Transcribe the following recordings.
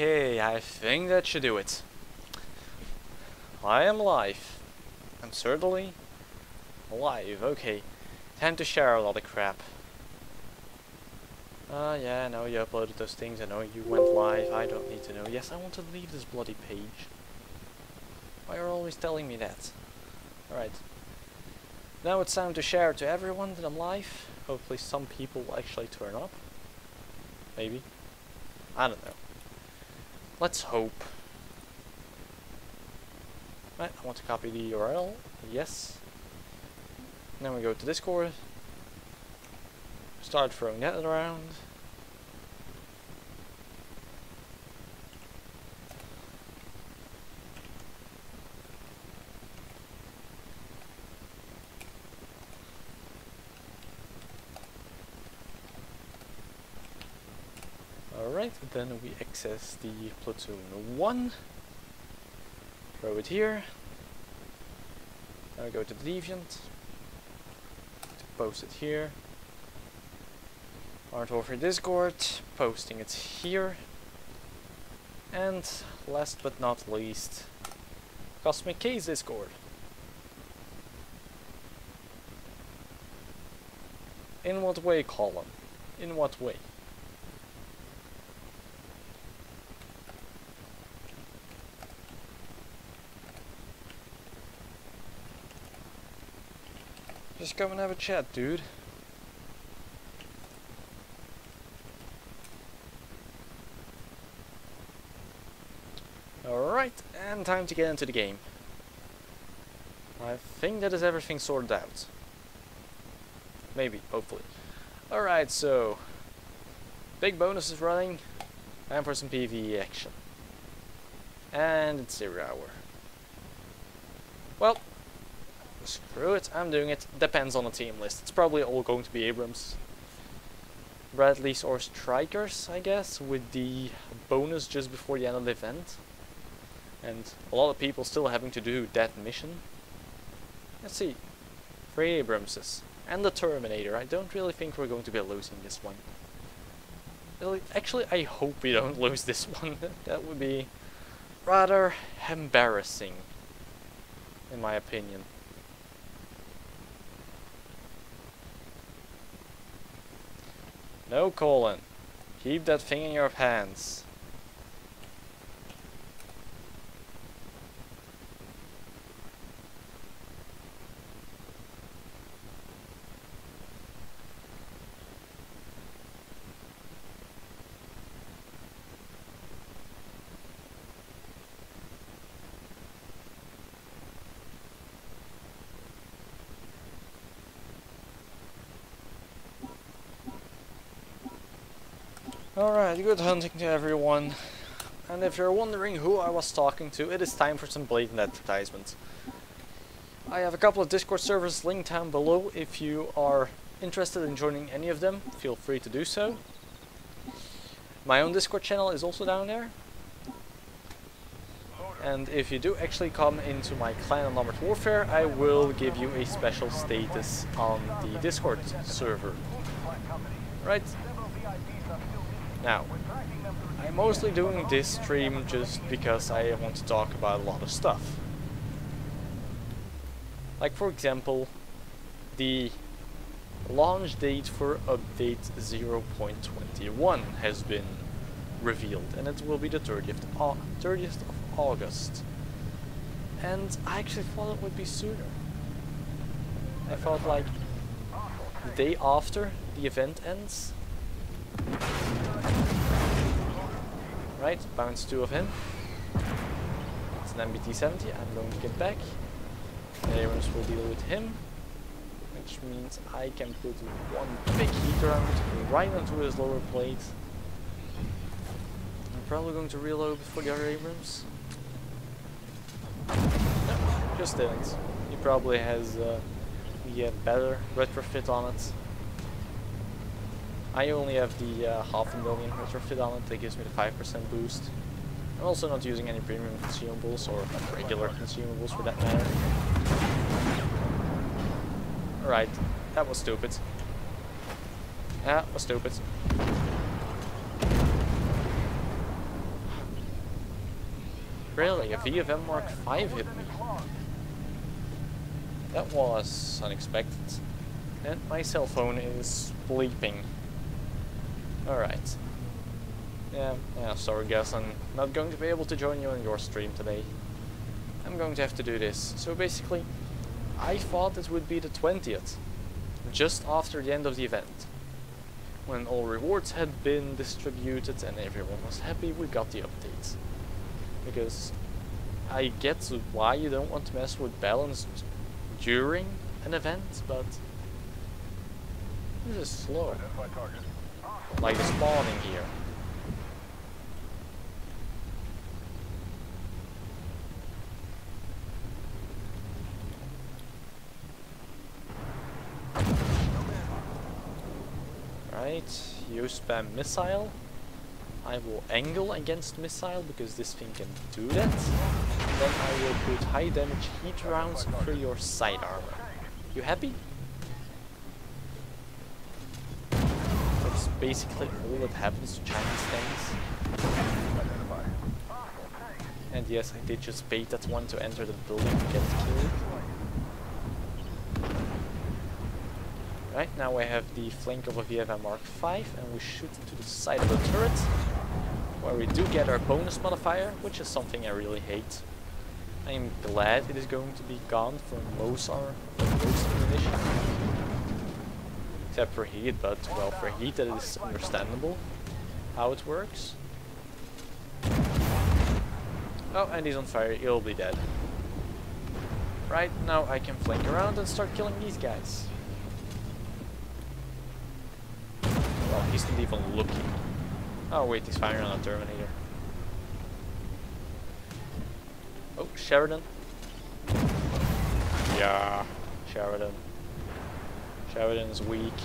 Okay, I think that should do it. I am live. I'm certainly alive. Okay, time to share a lot of crap. Yeah, I know you uploaded those things. I know you went live. I don't need to know. Yes, I want to leave this bloody page. Why are you always telling me that? Alright. Now it's time to share to everyone that I'm live. Hopefully some people will actually turn up. Maybe. I don't know. Let's hope. Right, I want to copy the URL. Yes. Then we go to Discord. Start throwing that around. Alright, then we access the platoon 1. Throw it here. Now we go to Deviant. To post it here. Art over Discord, posting it here. And last but not least, Cosmic K's Discord. In what way, Colin? In what way? Just come and have a chat, dude. Alright, and time to get into the game. I think that is everything sorted out. Maybe, hopefully. Alright, so big bonus is running. Time for some PvE action. And it's 0 hour. Well, screw it, I'm doing it. Depends on the team list. It's probably all going to be Abrams, Bradleys or Strikers, I guess, with the bonus just before the end of the event. And a lot of people still having to do that mission. Let's see. 3 Abramses. And the Terminator. I don't really think we're going to be losing this one. Really, actually, I hope we don't lose this one. That would be rather embarrassing, in my opinion. No, Colin. Keep that thing in your pants. Alright, good hunting to everyone. And if you're wondering who I was talking to, it is time for some blatant advertisement. I have a couple of Discord servers linked down below. If you are interested in joining any of them, feel free to do so. My own Discord channel is also down there. And if you do actually come into my clan on Armored Warfare, I will give you a special status on the Discord server. Right? Now, I'm mostly doing this stream just because I want to talk about a lot of stuff. Like, for example, the launch date for update 0.21 has been revealed, and it will be the 30th of August. And I actually thought it would be sooner. I thought like the day after the event ends. Right, bounce 2 of him. It's an MBT-70, I'm going to get back. Abrams will deal with him, which means I can put one big heat round right onto his lower plate. I'm probably going to reload before the other Abrams. No, just didn't. He probably has the better retrofit on it. I only have the 500,000 retrofit on it. That gives me the 5% boost. I'm also not using any premium consumables or regular consumables for that matter. Alright, that was stupid. That was stupid. Really, a VFM Mark 5 hit me. That was unexpected. And my cell phone is bleeping. Alright. Yeah, sorry guys, I'm not going to be able to join you on your stream today. I'm going to have to do this. So basically, I thought it would be the 20th, just after the end of the event. When all rewards had been distributed and everyone was happy, we got the updates. Because I get why you don't want to mess with balance during an event, but this is slow. Like the spawning here. Right, you spam missile. I will angle against missile because this thing can do that. And then I will put high damage heat rounds through your side armor. You happy? That's basically all that happens to Chinese tanks. And yes, I did just bait that one to enter the building and get killed. Right, now I have the flank of a VFM Mark 5 and we shoot into the side of the turret, where we do get our bonus modifier, which is something I really hate. I am glad it is going to be gone for most ammunition. Except for heat, but well, for heat that is understandable how it works. Oh, and he's on fire, he'll be dead. Right, now I can flank around and start killing these guys. Well, he's not even looking. Oh wait, he's firing on a Terminator. Oh, Sheridan. Yeah, Sheridan. Sheridan's weak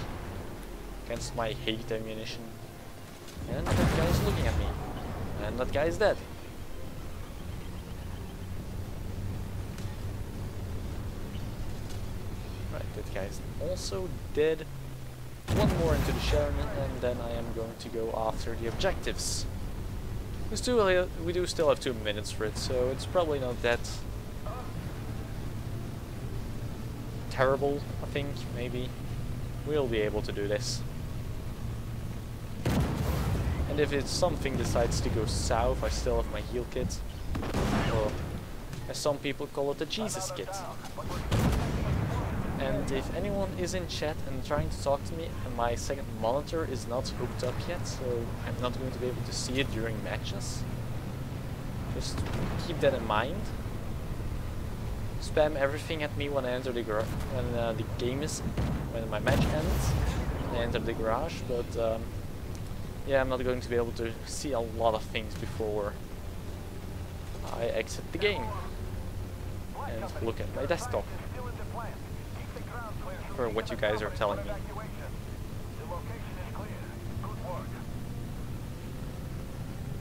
against my hate ammunition. And that guy's looking at me. And that guy's dead. Right, that guy's also dead. One more into the Sheridan, and then I am going to go after the objectives. We do still have 2 minutes for it, so it's probably not that terrible, I think, maybe. We'll be able to do this. And if it's something decides to go south, I still have my heal kit. Or, as some people call it, the Jesus kit. And if anyone is in chat and trying to talk to me, and my second monitor is not hooked up yet, so I'm not going to be able to see it during matches, just keep that in mind. Spam everything at me when I enter the when my match ends, and I enter the garage. But yeah, I'm not going to be able to see a lot of things before I exit the game and look at my desktop. For what you guys are telling me.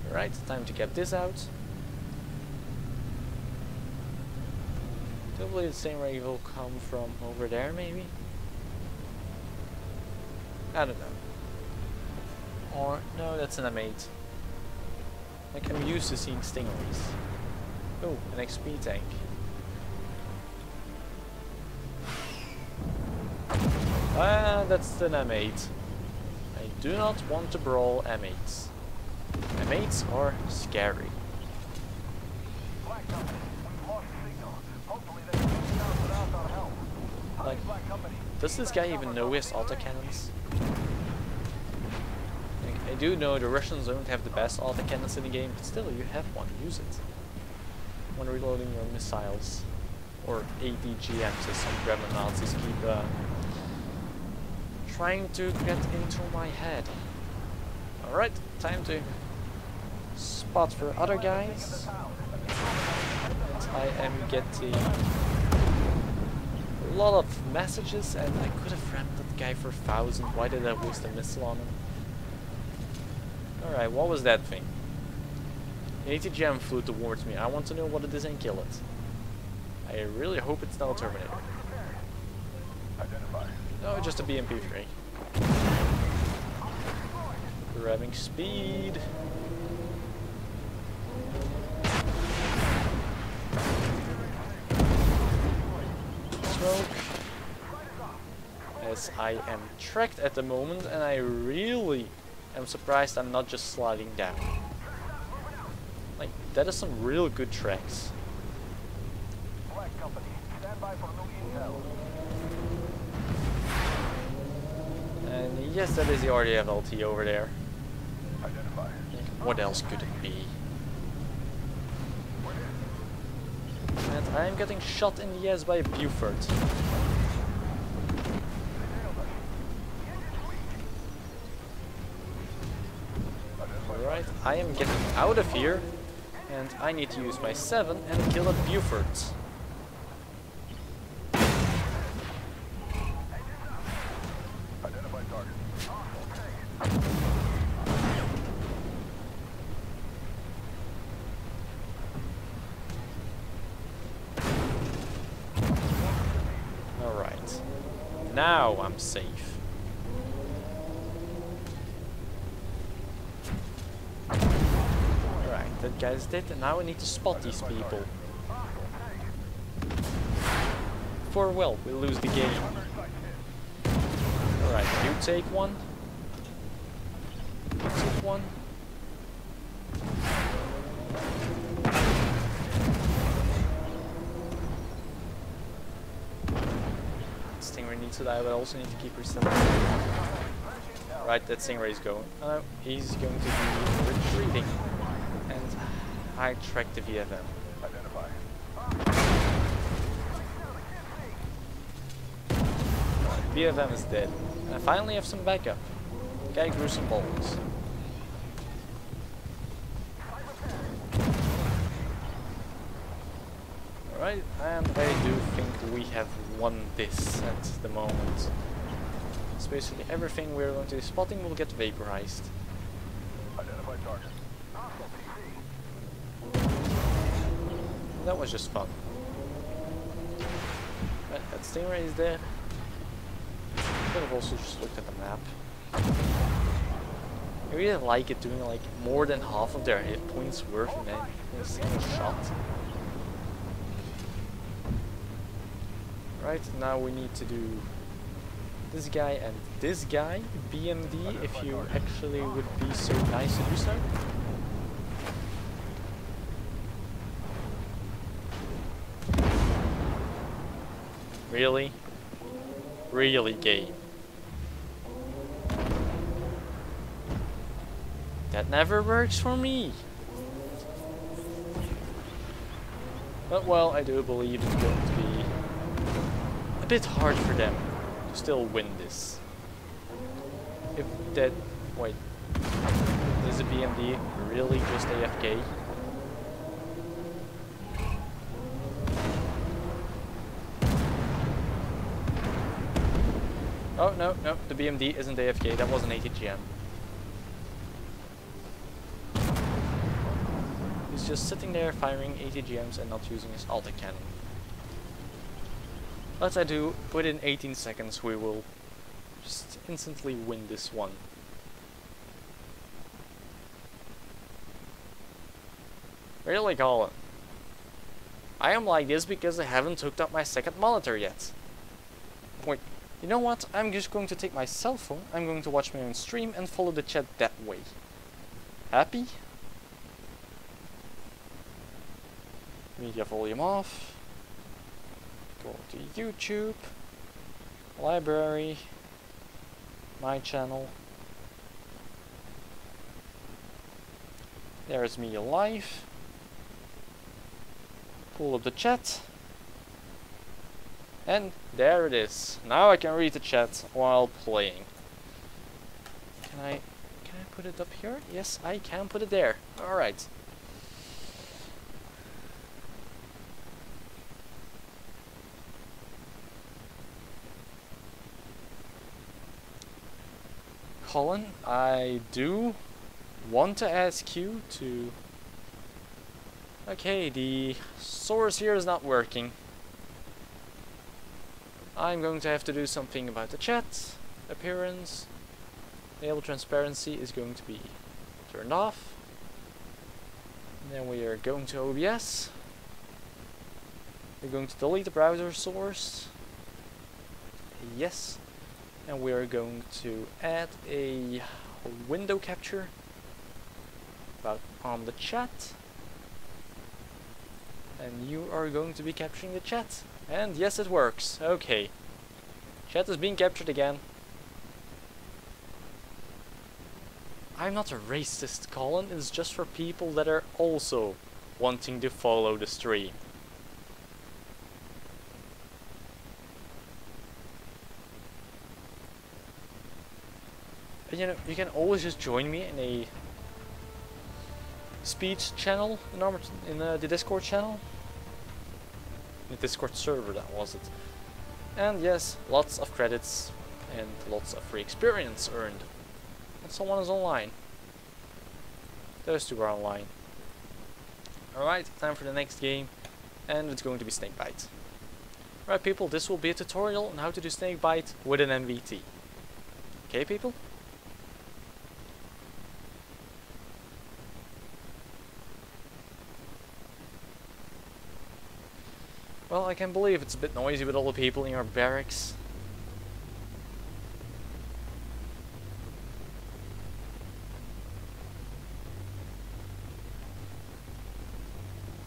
Right, time to get this out. Hopefully the same ray will come from over there, maybe? I don't know. Or, no, that's an M8. Like, I'm used to seeing Stingrays. Oh, an XP tank. That's an M8. I do not want to brawl M8s. M8s are scary. Like, does this guy even know he has autocannons? Like, I do know the Russians don't have the best autocannons in the game, but still, you have one. Use it. When reloading your missiles. Or ADGMs, as some Gremlin Nazis keep trying to get into my head. Alright, time to spot for other guys. And I am getting a lot of messages, and I could have rammed that guy for 1,000. Why did I waste a missile on him? Alright, what was that thing? An ATGM flew towards me. I want to know what it is and kill it. I really hope it's not a Terminator. No, just a BMP-3. Grabbing speed. smoke. As I am tracked at the moment, and I really am surprised I'm not just sliding down. Like, that is some real good tracks. And yes, that is the RDF LT over there. What else could it be? And I am getting shot in the ass by a Buford. Alright, I am getting out of here. And I need to use my 7 and kill a Buford. Alright, now I'm safe. Alright, that guy's dead, and now I need to spot these people. For well, we'll lose the game. Alright, you take one. You take one. Stingray needs to die, but I also need to keep resetting. Right, that Stingray is going. Oh, he's going to be retreating. And I track the VFM. VFM is dead. And I finally have some backup. Guy grew some balls. Alright, and I do think we have won this at the moment. So basically everything we're going to be spotting will get vaporized. Identify target. That was just fun. Right, that Stingray is dead. Could have also just looked at the map. I really like it doing like more than half of their hit points worth in a single shot. Right, now we need to do this guy and this guy, BMD, if you actually would be so nice to do so. Really? Really, game? That never works for me. But well, I do believe it's going to be a bit hard for them to still win this. If that... wait. Is the BMD really just AFK? Oh, no, no, the BMD isn't AFK, that was an ATGM. He's just sitting there firing ATGMs and not using his autocannon. But I do, within 18 seconds we will just instantly win this one. Really, Colin? I am like this because I haven't hooked up my second monitor yet. Wait, you know what? I'm just going to take my cell phone, I'm going to watch my own stream and follow the chat that way. Happy? Media volume off. Go to YouTube, library, my channel. There's me live. Pull up the chat. And there it is. Now I can read the chat while playing. Can I put it up here? Yes, I can put it there. Alright. Colin, I do want to ask you to... Okay, the source here is not working. I'm going to have to do something about the chat appearance. Enable transparency is going to be turned off. And then we are going to OBS. We're going to delete the browser source. yes. And we are going to add a window capture about on the chat. And you are going to be capturing the chat. And yes, it works. Okay. Chat is being captured again. I'm not a racist, Colin. It's just for people that are also wanting to follow the stream. And you know, you can always just join me in a speech channel in the Discord channel. The Discord server, that was it. And yes, lots of credits and lots of free experience earned. And someone is online. Those two are online. Alright, time for the next game. And it's going to be Snakebite. Alright people, this will be a tutorial on how to do Snakebite with an MVT. Okay people? Well, I can believe it's a bit noisy with all the people in your barracks.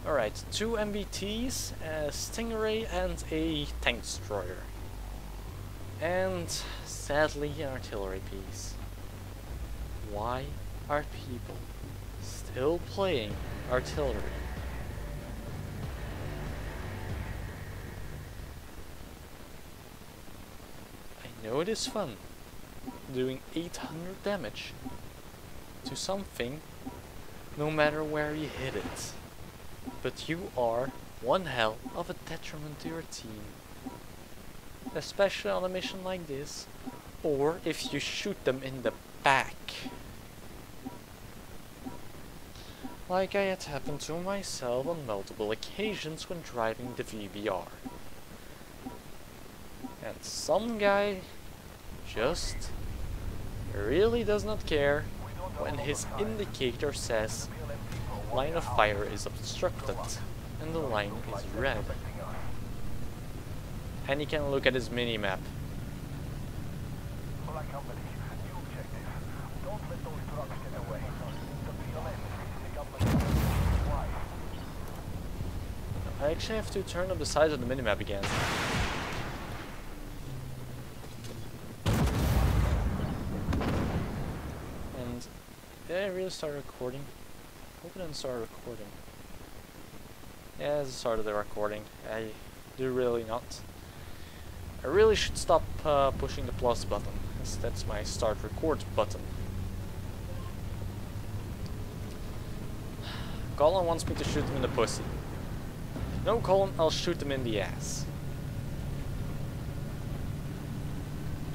Alright, 2 MBTs, a Stingray and a tank destroyer. And sadly an artillery piece. Why are people still playing artillery? I know it is fun doing 800 damage to something no matter where you hit it. But you are one hell of a detriment to your team. Especially on a mission like this, or if you shoot them in the back. Like I had happened to myself on multiple occasions when driving the VBR. And some guy just really does not care when his indicator says line of fire is obstructed and the line is red. And he can look at his mini-map. I actually have to turn up the size of the mini-map again. And did I really start recording? Hope I didn't start recording. Yeah, it started the recording. I do really not. I really should stop pushing the plus button, as that's my start record button. Colin wants me to shoot him in the pussy. No, Colin, I'll shoot him in the ass.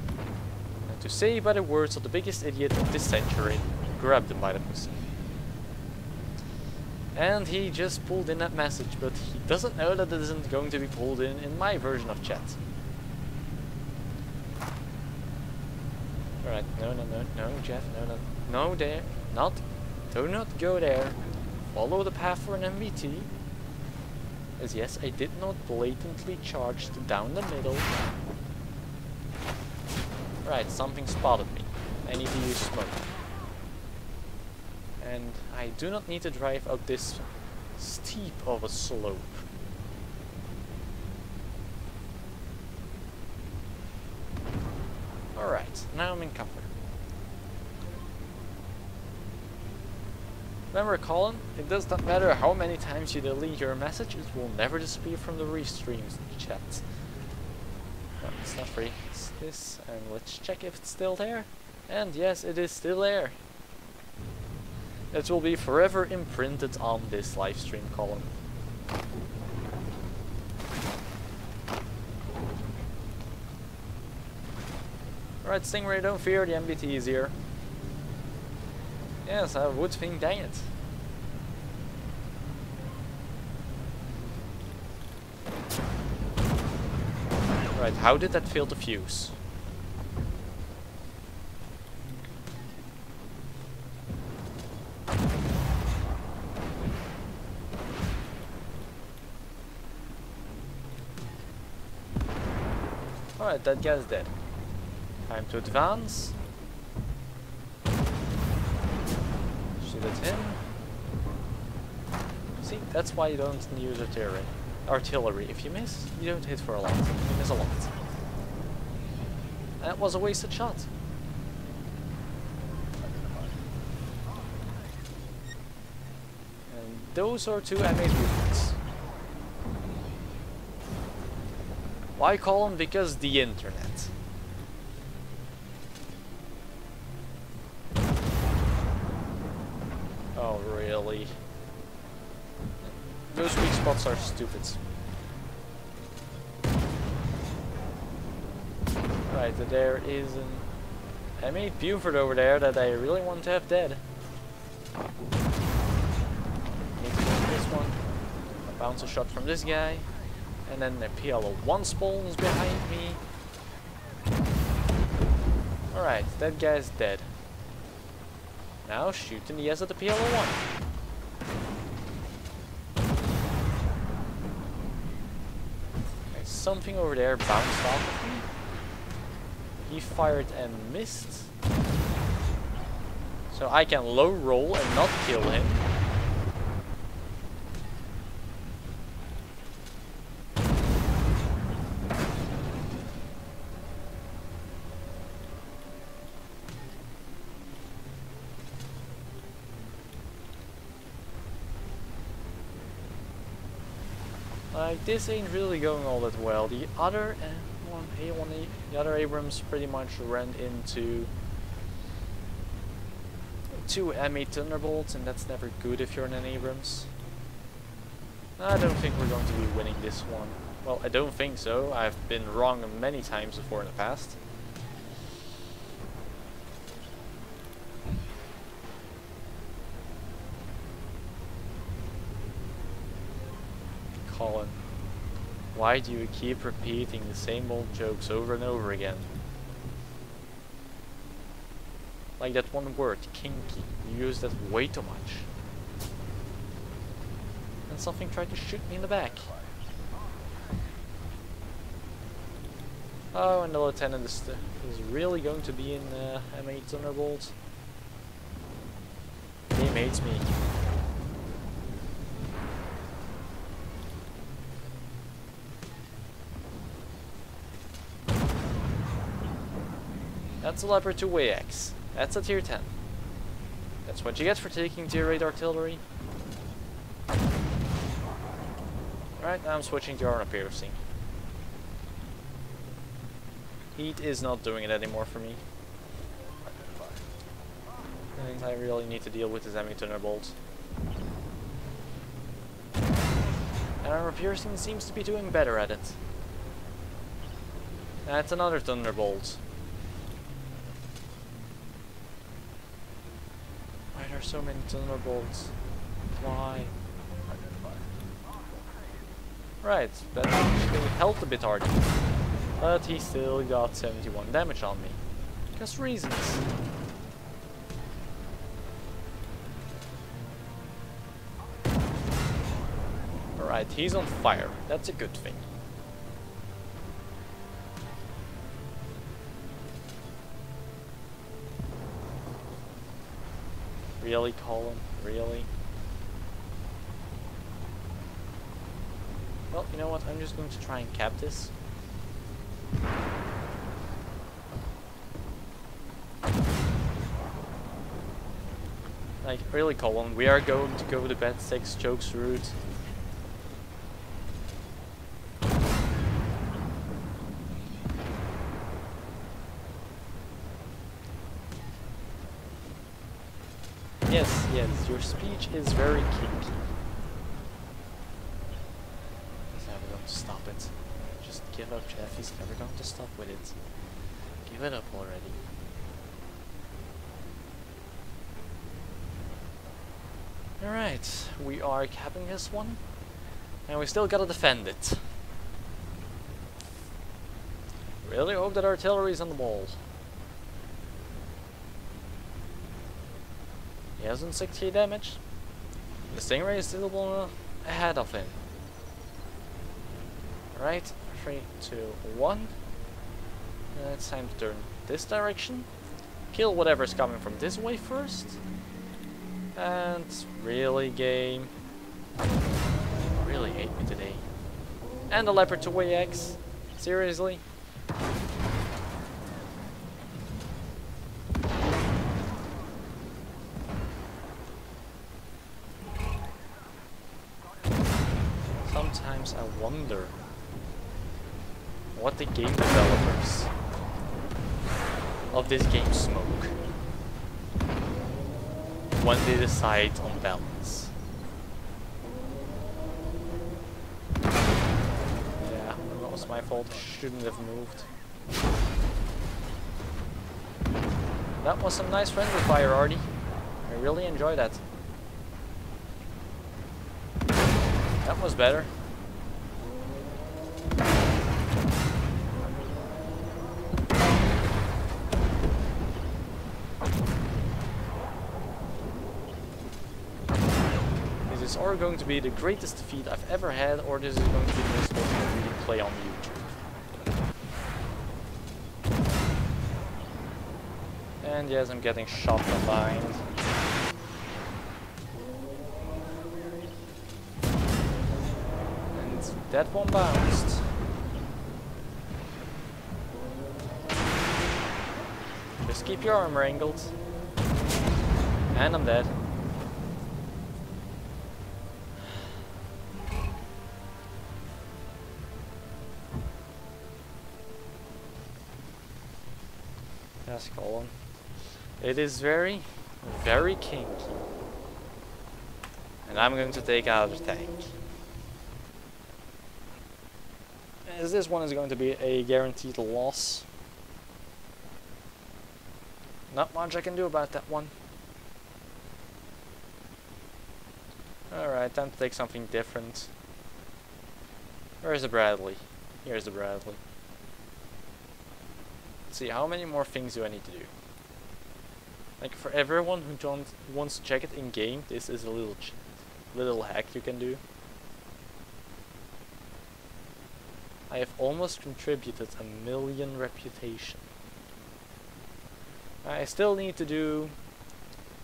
And to say by the words of the biggest idiot of this century, grabbed him by the pussy. And he just pulled in that message, but he doesn't know that it isn't going to be pulled in my version of chat. Alright, no, Jeff, no, there, do not go there. Follow the path for an MVT. As yes, I did not blatantly charge down the middle. Right, something spotted me. I need to use smoke. And I do not need to drive up this steep of a slope. Alright, now I'm in cover. Remember, Colin, it does not matter how many times you delete your message, it will never disappear from the restreams chat. No, it's not free. It's this, and let's check if it's still there. And yes, it is still there. It will be forever imprinted on this livestream, Colin. Alright, Stingray, don't fear, the MBT is here. Yes, I would think, dang it. Right, how did that fail to fuse? Alright, that guy's dead. Time to advance. Shoot at him. See, that's why you don't use artillery. If you miss, you don't hit for a lot. You miss a lot. That was a wasted shot. And those are two M8 movements. Why call them? Because the internet. Oh, really? Those weak spots are stupid. Right, there is an M8 Buford over there that I really want to have dead. Need to get this one. A bounce a shot from this guy. And then the PLO1 spawns behind me. Alright, that guy's dead. Now shoot in the S at the PLO1. Something over there bounced off of me. He fired and missed. So I can low roll and not kill him. Like, this ain't really going all that well. The other the other Abrams pretty much ran into two M8 Thunderbolts, and that's never good if you're in an Abrams. I don't think we're going to be winning this one. Well, I don't think so. I've been wrong many times before in the past. Colin, why do you keep repeating the same old jokes over and over again? Like that one word, kinky. You use that way too much. And something tried to shoot me in the back. Oh, and the lieutenant is really going to be in M8 Thunderbolt. He hates me. That's a Leopard 2AX. That's a tier 10. That's what you get for taking tier 8 artillery. Alright, now I'm switching to armor piercing. Heat is not doing it anymore for me. And I really need to deal with this M8 Thunderbolt. And armor piercing seems to be doing better at it. That's another Thunderbolt. Why are there so many Thunderbolts? Why? Right, that actually helped a bit harder. But he still got 71 damage on me. Because reasons. Alright, he's on fire. That's a good thing. Really, Colin? Really? Well, you know what? I'm just going to try and cap this. Like, really, Colin? We are going to go the bad 6 chokes route. Yes, yes, your speech is very kinky. He's never going to stop it. Just give up, Jeff. He's never going to stop with it. Give it up already. Alright, we are capping this one. And we still gotta defend it. Really hope that artillery's on the wall. He has 60 damage. The Stingray is still ahead of him. Alright, 3, 2, 1. It's time to turn this direction. Kill whatever's coming from this way first. And really, game. You really hate me today. And the leopard 2AX. Seriously? Sometimes I wonder what the game developers of this game smoke when they decide on balance. Yeah, that was my fault. Shouldn't have moved. That was some nice friendly fire, Artie. I really enjoyed that. That was better. This is either going to be the greatest defeat I've ever had, or this is going to be the most difficult video play on YouTube. And yes, I'm getting shot from behind. That one bounced. Just keep your armor angled. And I'm dead. Yes, Colin. It is very, very kinky. And I'm going to take out the tank. As this one is going to be a guaranteed loss. Not much I can do about that one. Alright, time to take something different. Where's the Bradley? Here's the Bradley. Let's see, how many more things do I need to do? Like, for everyone who wants to check it in game, this is a little hack you can do. I have almost contributed 1 million reputation. I still need to do...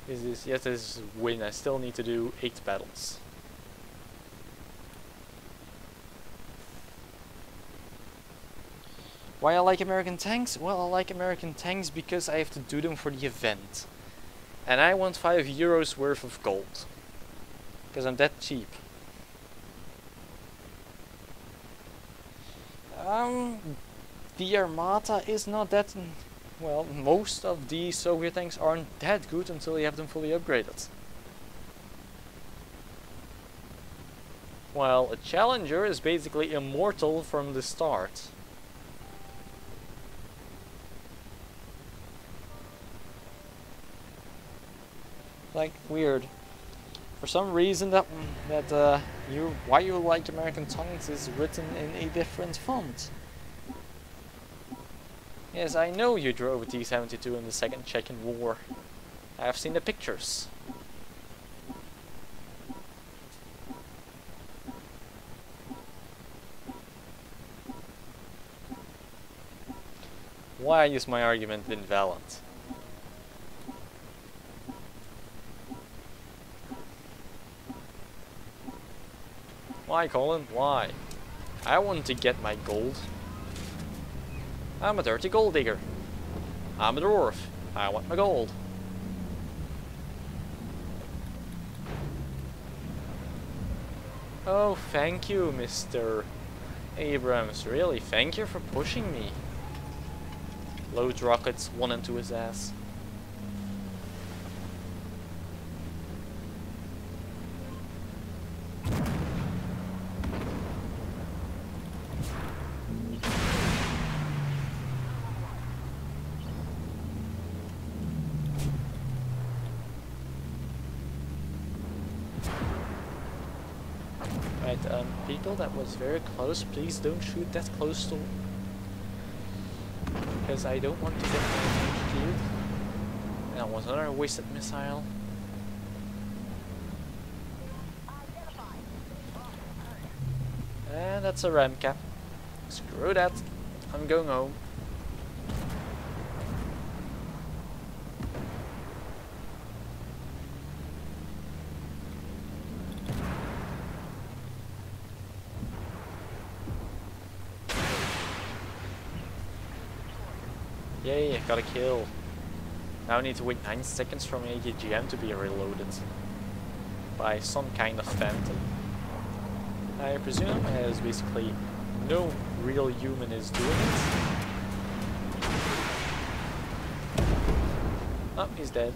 yes, this is win. I still need to do 8 battles. Why I like American tanks? Well, I like American tanks because I have to do them for the event. And I want 5 euros worth of gold. Because I'm that cheap. The Armata is not that... well, most of the Soviet tanks aren't that good until you have them fully upgraded. Well, a Challenger is basically immortal from the start. Like, weird. For some reason why you like American tanks is written in a different font. Yes, I know you drove a T-72 in the Second Chechen War. I have seen the pictures. Why is my argument invalid? Why, Colin? Why? I want to get my gold. I'm a dirty gold digger. I'm a dwarf. I want my gold. Oh, thank you, Mr. Abrams. Really, thank you for pushing me. Loads rockets, one into his ass. People, that was very close. Please don't shoot that close to... because I don't want to get killed. And that was another wasted missile. And that's a ram cap. Screw that. I'm going home. Yay, I got a kill. Now I need to wait 9 seconds for my AGM to be reloaded by some kind of phantom. I presume, as basically no real human is doing it. Oh, he's dead.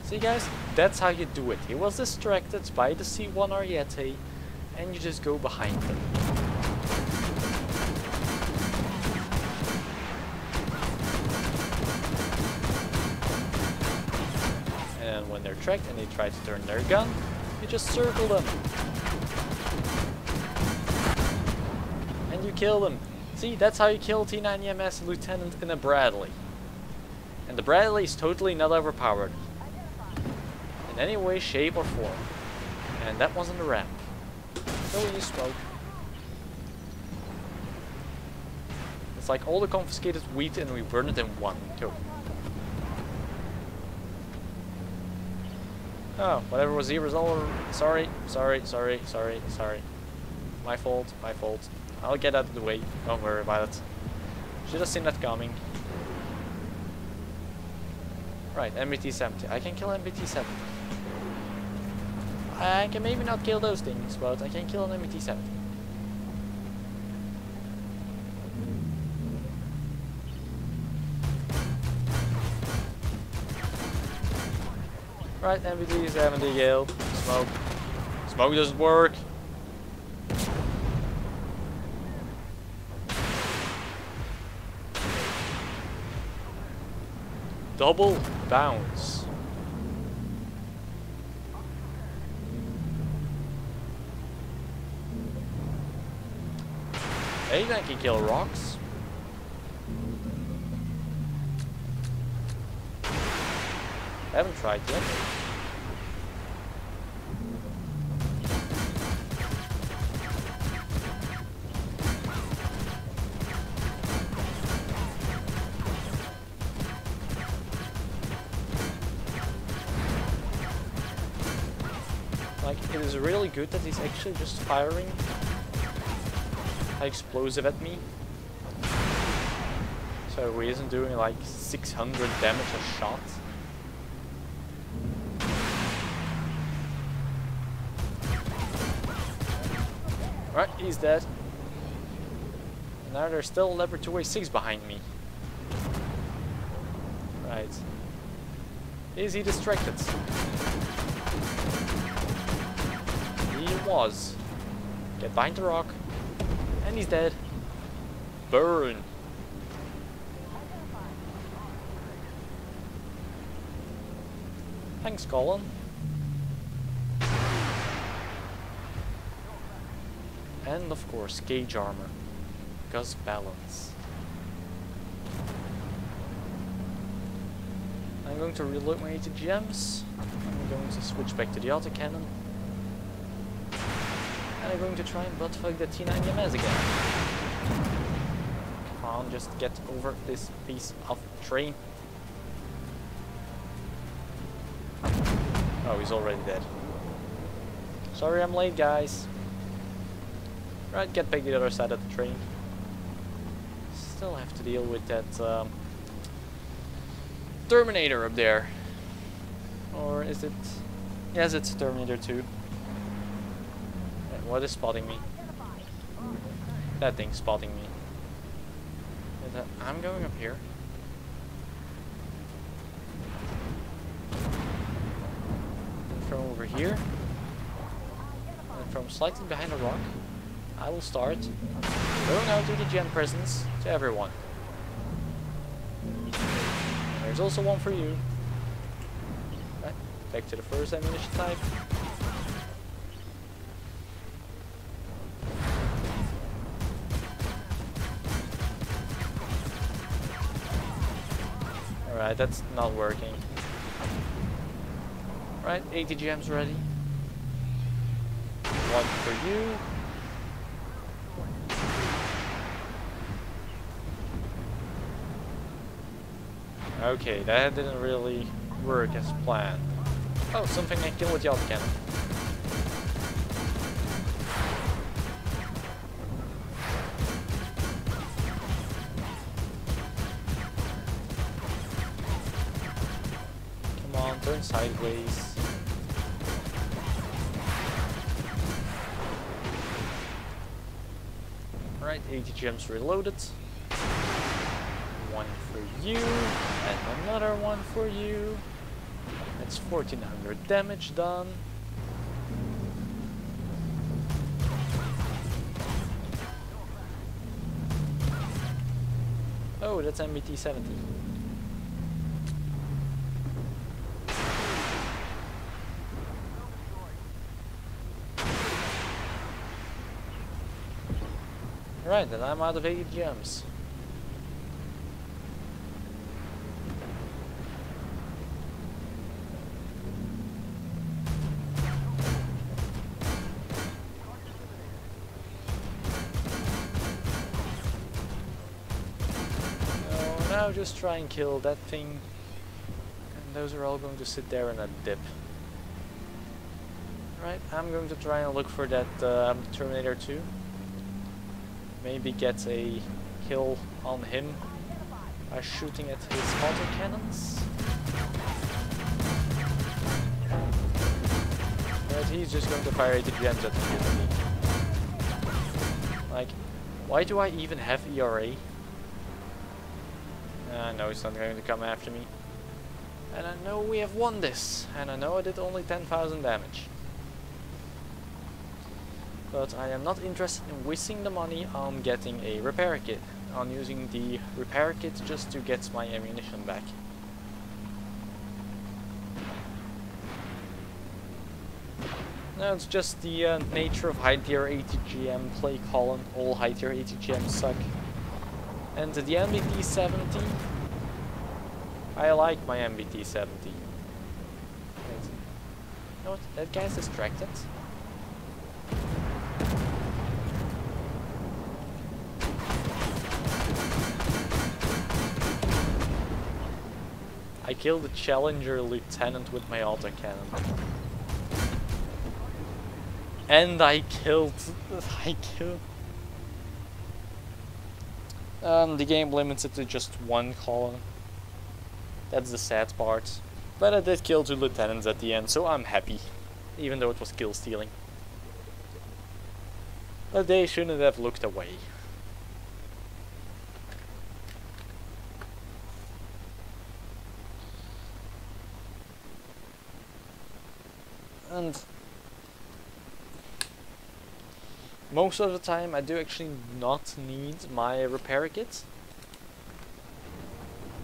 See guys, that's how you do it. He was distracted by the C1 Ariete, and you just go behind them. And when they're tracked and they try to turn their gun, you just circle them. And you kill them. See, that's how you kill T9 EMS Lieutenant in a Bradley. And the Bradley is totally not overpowered in any way, shape or form. And that wasn't the ramp. So we use smoke. It's like all the confiscated wheat and we burn it in one go. Oh, whatever was here was all... Sorry. My fault. I'll get out of the way. Don't worry about it. Should have seen that coming. Right, MBT-70. I can kill MBT-70. I can maybe not kill those things, but I can kill an MBT-70. Right, MBT-70 Gale. Smoke. Smoke doesn't work. Double bounce. Hey, I can kill rocks. I haven't tried yet. Like, it is really good that he's actually just firing high explosive at me. So he isn't doing like 600 damage a shot. Right, he's dead. Now there's still Leopard 2A6 behind me. Right. Is he distracted? He was. Get behind the rock. And he's dead. Burn. Thanks, Colin. And of course, gauge armor. Because balance. I'm going to reload my 80 gems. I'm going to switch back to the autocannon. And I'm going to try and buttfuck the T9 EMS again. Come on, just get over this piece of train. Oh, he's already dead. Sorry I'm late, guys. Right, get back to the other side of the train. Still have to deal with that Terminator up there. Or is it... Yes, it's Terminator 2. What is spotting me? That thing's spotting me. And, I'm going up here. And from over here. And from slightly behind a rock. I will start going out to the gen presents to everyone. There's also one for you. Right, back to the first ammunition type. Alright, that's not working. Right, 80 gems ready. One for you. Okay, that didn't really work as planned. Oh, something I kill with the autocannon. turn sideways. Alright, 80 gems reloaded. One for you, and another one for you. That's 1400 damage done. Oh, that's MBT 70. Right, then I'm out of 80 gems. Now just try and kill that thing, and those are all going to sit there in a dip. Right, I'm going to try and look for that Terminator 2. Maybe get a kill on him by shooting at his autocannons. But he's just going to fire 80 gems at me. Like, why do I even have ERA? No, he's not going to come after me. And I know we have won this. And I know I did only 10,000 damage. But I am not interested in wasting the money on getting a repair kit. On using the repair kit just to get my ammunition back. No, it's just the nature of high tier ATGM play Colin. All high tier ATGMs suck. And the MBT 70, I like my MBT 70. Wait. You know what? That guy's distracted. I killed the Challenger Lieutenant with my autocannon. And I killed... the game limits it to just one column. That's the sad part. But I did kill 2 lieutenants at the end, so I'm happy. Even though it was kill stealing. But they shouldn't have looked away. And most of the time I do actually not need my repair kit.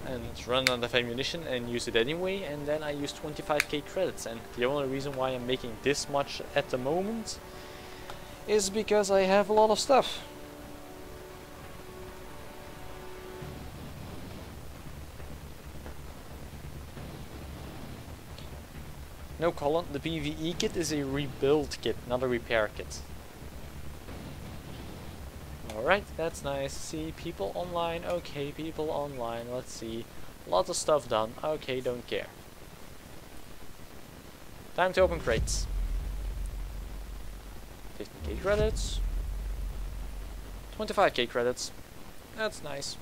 And run out of ammunition and use it anyway, and then I use 25k credits. And the only reason why I'm making this much at the moment is because I have a lot of stuff. No, Colin, the PvE kit is a rebuild kit, not a repair kit. Alright, that's nice. See, people online. Okay, people online. Let's see. Lots of stuff done. Okay, don't care. Time to open crates. 15k credits. 25k credits. That's nice.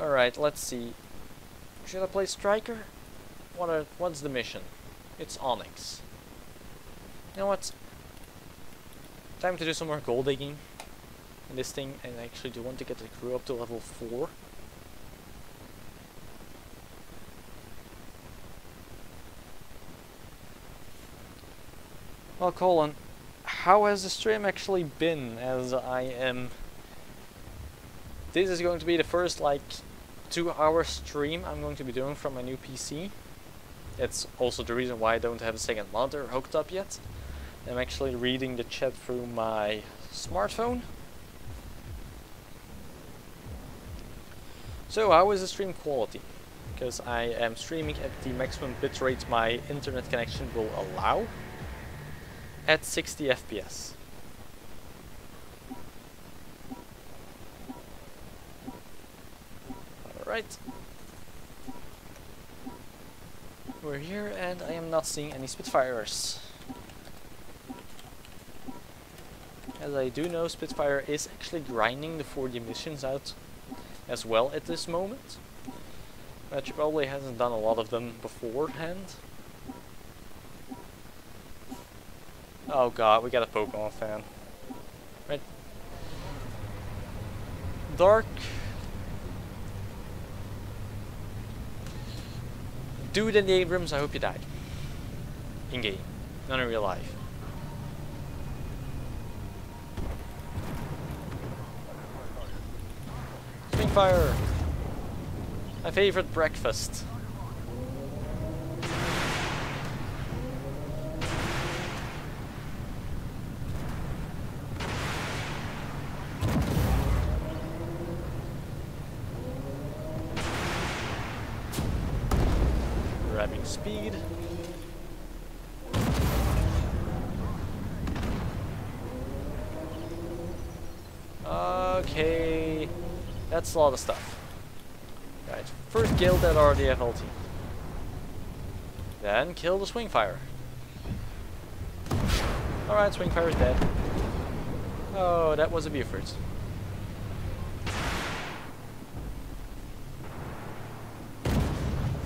Alright, let's see. Should I play Striker? What's the mission? It's Onyx. You know what? Time to do some more gold digging in this thing, and I actually do want to get the crew up to level 4. Well, Colin, how has the stream actually been, as I am... This is going to be the first, like, 2-hour stream I'm going to be doing from my new PC. That's also the reason why I don't have a second monitor hooked up yet. I'm actually reading the chat through my smartphone. So how is the stream quality? Because I am streaming at the maximum bitrate my internet connection will allow at 60 FPS. Alright. We're here and I am not seeing any Spitfires. As I do know, Spitfire is actually grinding the 40 missions out as well at this moment. But she probably hasn't done a lot of them beforehand. Oh god, we got a Pokemon fan. Right. Dark. Dude in the Abrams, I hope you died. In game, not in real life. Swing fire! My favorite breakfast. Grabbing speed. Okay, that's a lot of stuff. Right, first kill that RDFLT. Then kill the swing fire. Alright, swing fire is dead. Oh, that was a Buford.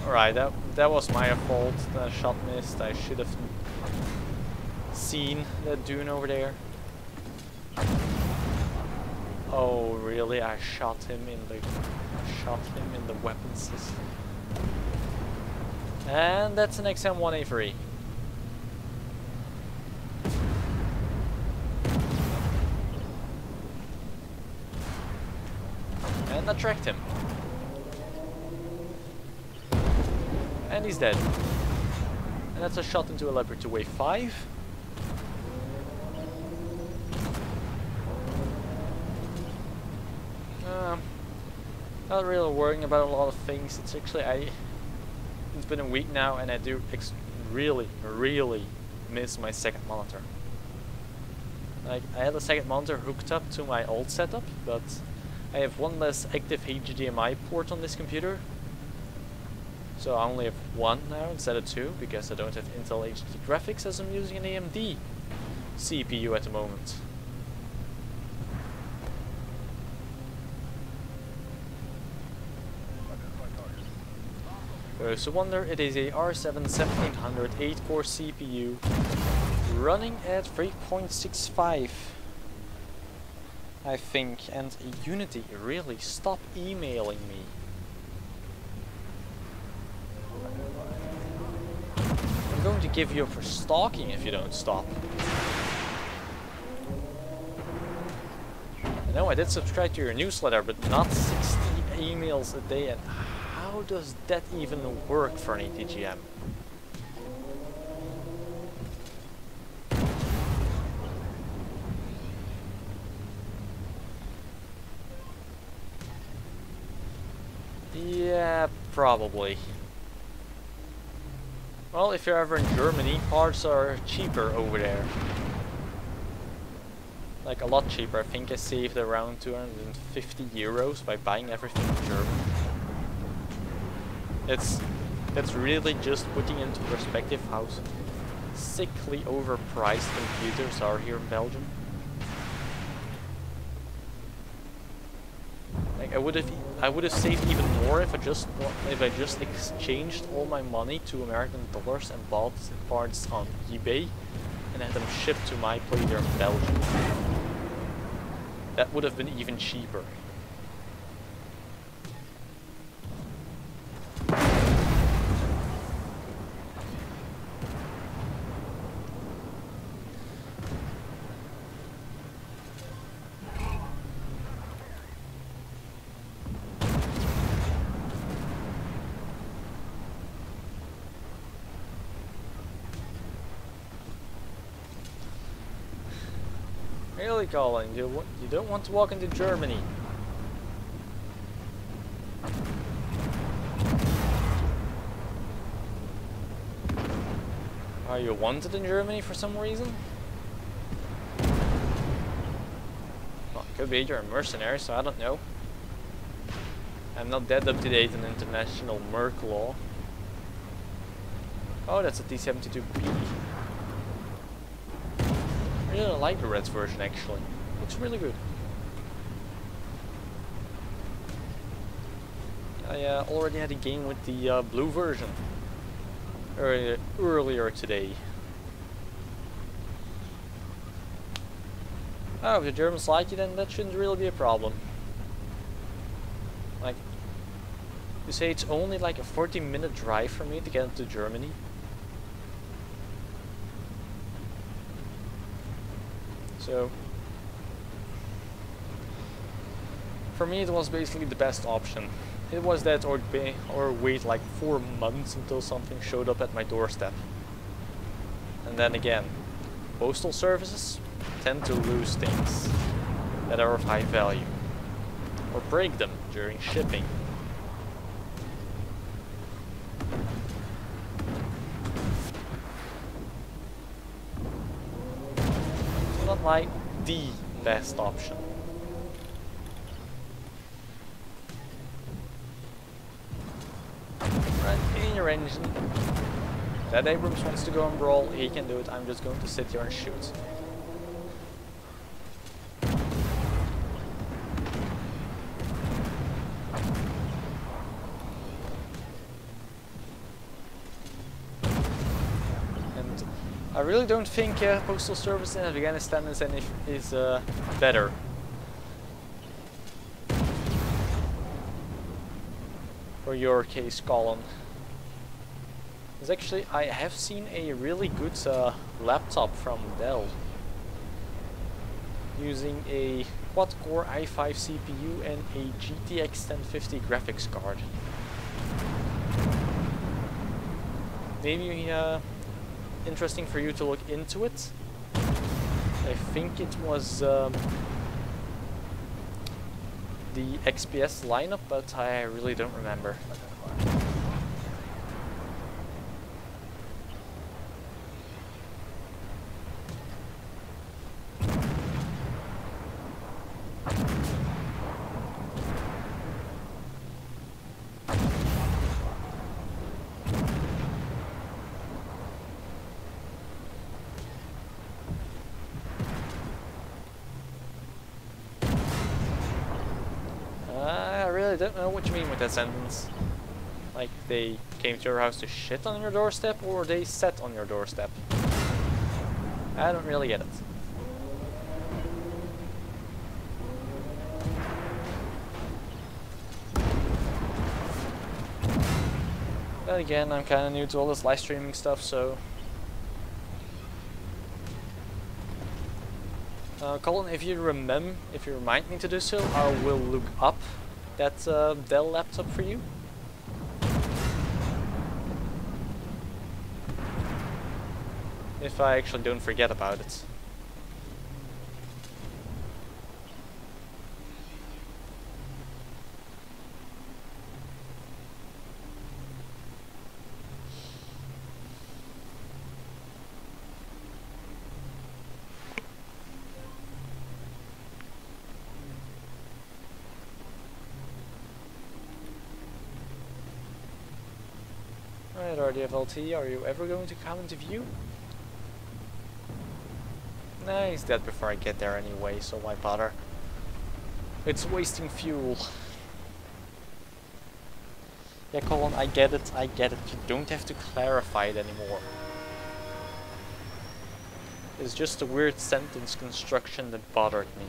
Alright, that was my fault. The shot missed. I should have seen that Dune over there. Oh really? I shot him in the weapon system. And that's an XM1A3. And I tracked him. And he's dead. And that's a shot into a leopard to wave 5. Not really worrying about a lot of things. It's actually it's been a week now, and I do really miss my second monitor. Like, I had a second monitor hooked up to my old setup, but I have one less active HDMI port on this computer. So I only have one now instead of two, because I don't have Intel HD graphics as I'm using an AMD CPU at the moment. So wonder, it is a R7-1700 8-core CPU running at 3.65, I think, and Unity, really, stop emailing me. I'm going to give you up for stalking if you don't stop. I know I did subscribe to your newsletter, but not 60 emails a day, and how does that even work for an ATGM? Yeah, probably. Well, if you're ever in Germany, parts are cheaper over there. Like, a lot cheaper. I think I saved around 250 euros by buying everything in Germany. That's really just putting into perspective how sickly overpriced computers are here in Belgium. Like, I would have saved even more if I just exchanged all my money to American dollars and bought parts on eBay and had them shipped to my place here in Belgium. That would have been even cheaper. Really, Colin? You don't want to walk into Germany? Are you wanted in Germany for some reason? Well, could be you're a mercenary, so I don't know. I'm not that up to date on international merc law. Oh, that's a T-72B. I really like the Reds version actually. Looks really good. I already had a game with the blue version earlier today. Oh, if the Germans like it, then that shouldn't really be a problem. Like, you say it's only like a 40-minute drive for me to get into Germany. So, for me it was basically the best option. It was that or wait like 4 months until something showed up at my doorstep. And then again, postal services tend to lose things that are of high value, or break them during shipping. It's not like the best option. Right, in your engine. That Abrams wants to go and brawl, he can do it. I'm just going to sit here and shoot. I really don't think postal service in Afghanistan is better. For your case, Colin. Because actually, I have seen a really good laptop from Dell using a quad-core i5 CPU and a GTX 1050 graphics card. Maybe interesting for you to look into it. I think it was the XPS lineup, but I really don't remember. I don't know what you mean with that sentence. Like, they came to your house to shit on your doorstep, or they sat on your doorstep? I don't really get it. But again, I'm kinda new to all this live streaming stuff, so... Colin, if you remind me to do so, I will look up that Dell laptop for you. If I actually don't forget about it. Alright, RDFLT, are you ever going to come into view? Nah, he's dead before I get there anyway, so why bother? It's wasting fuel. Yeah, Colin, I get it, I get it. You don't have to clarify it anymore. It's just a weird sentence construction that bothered me.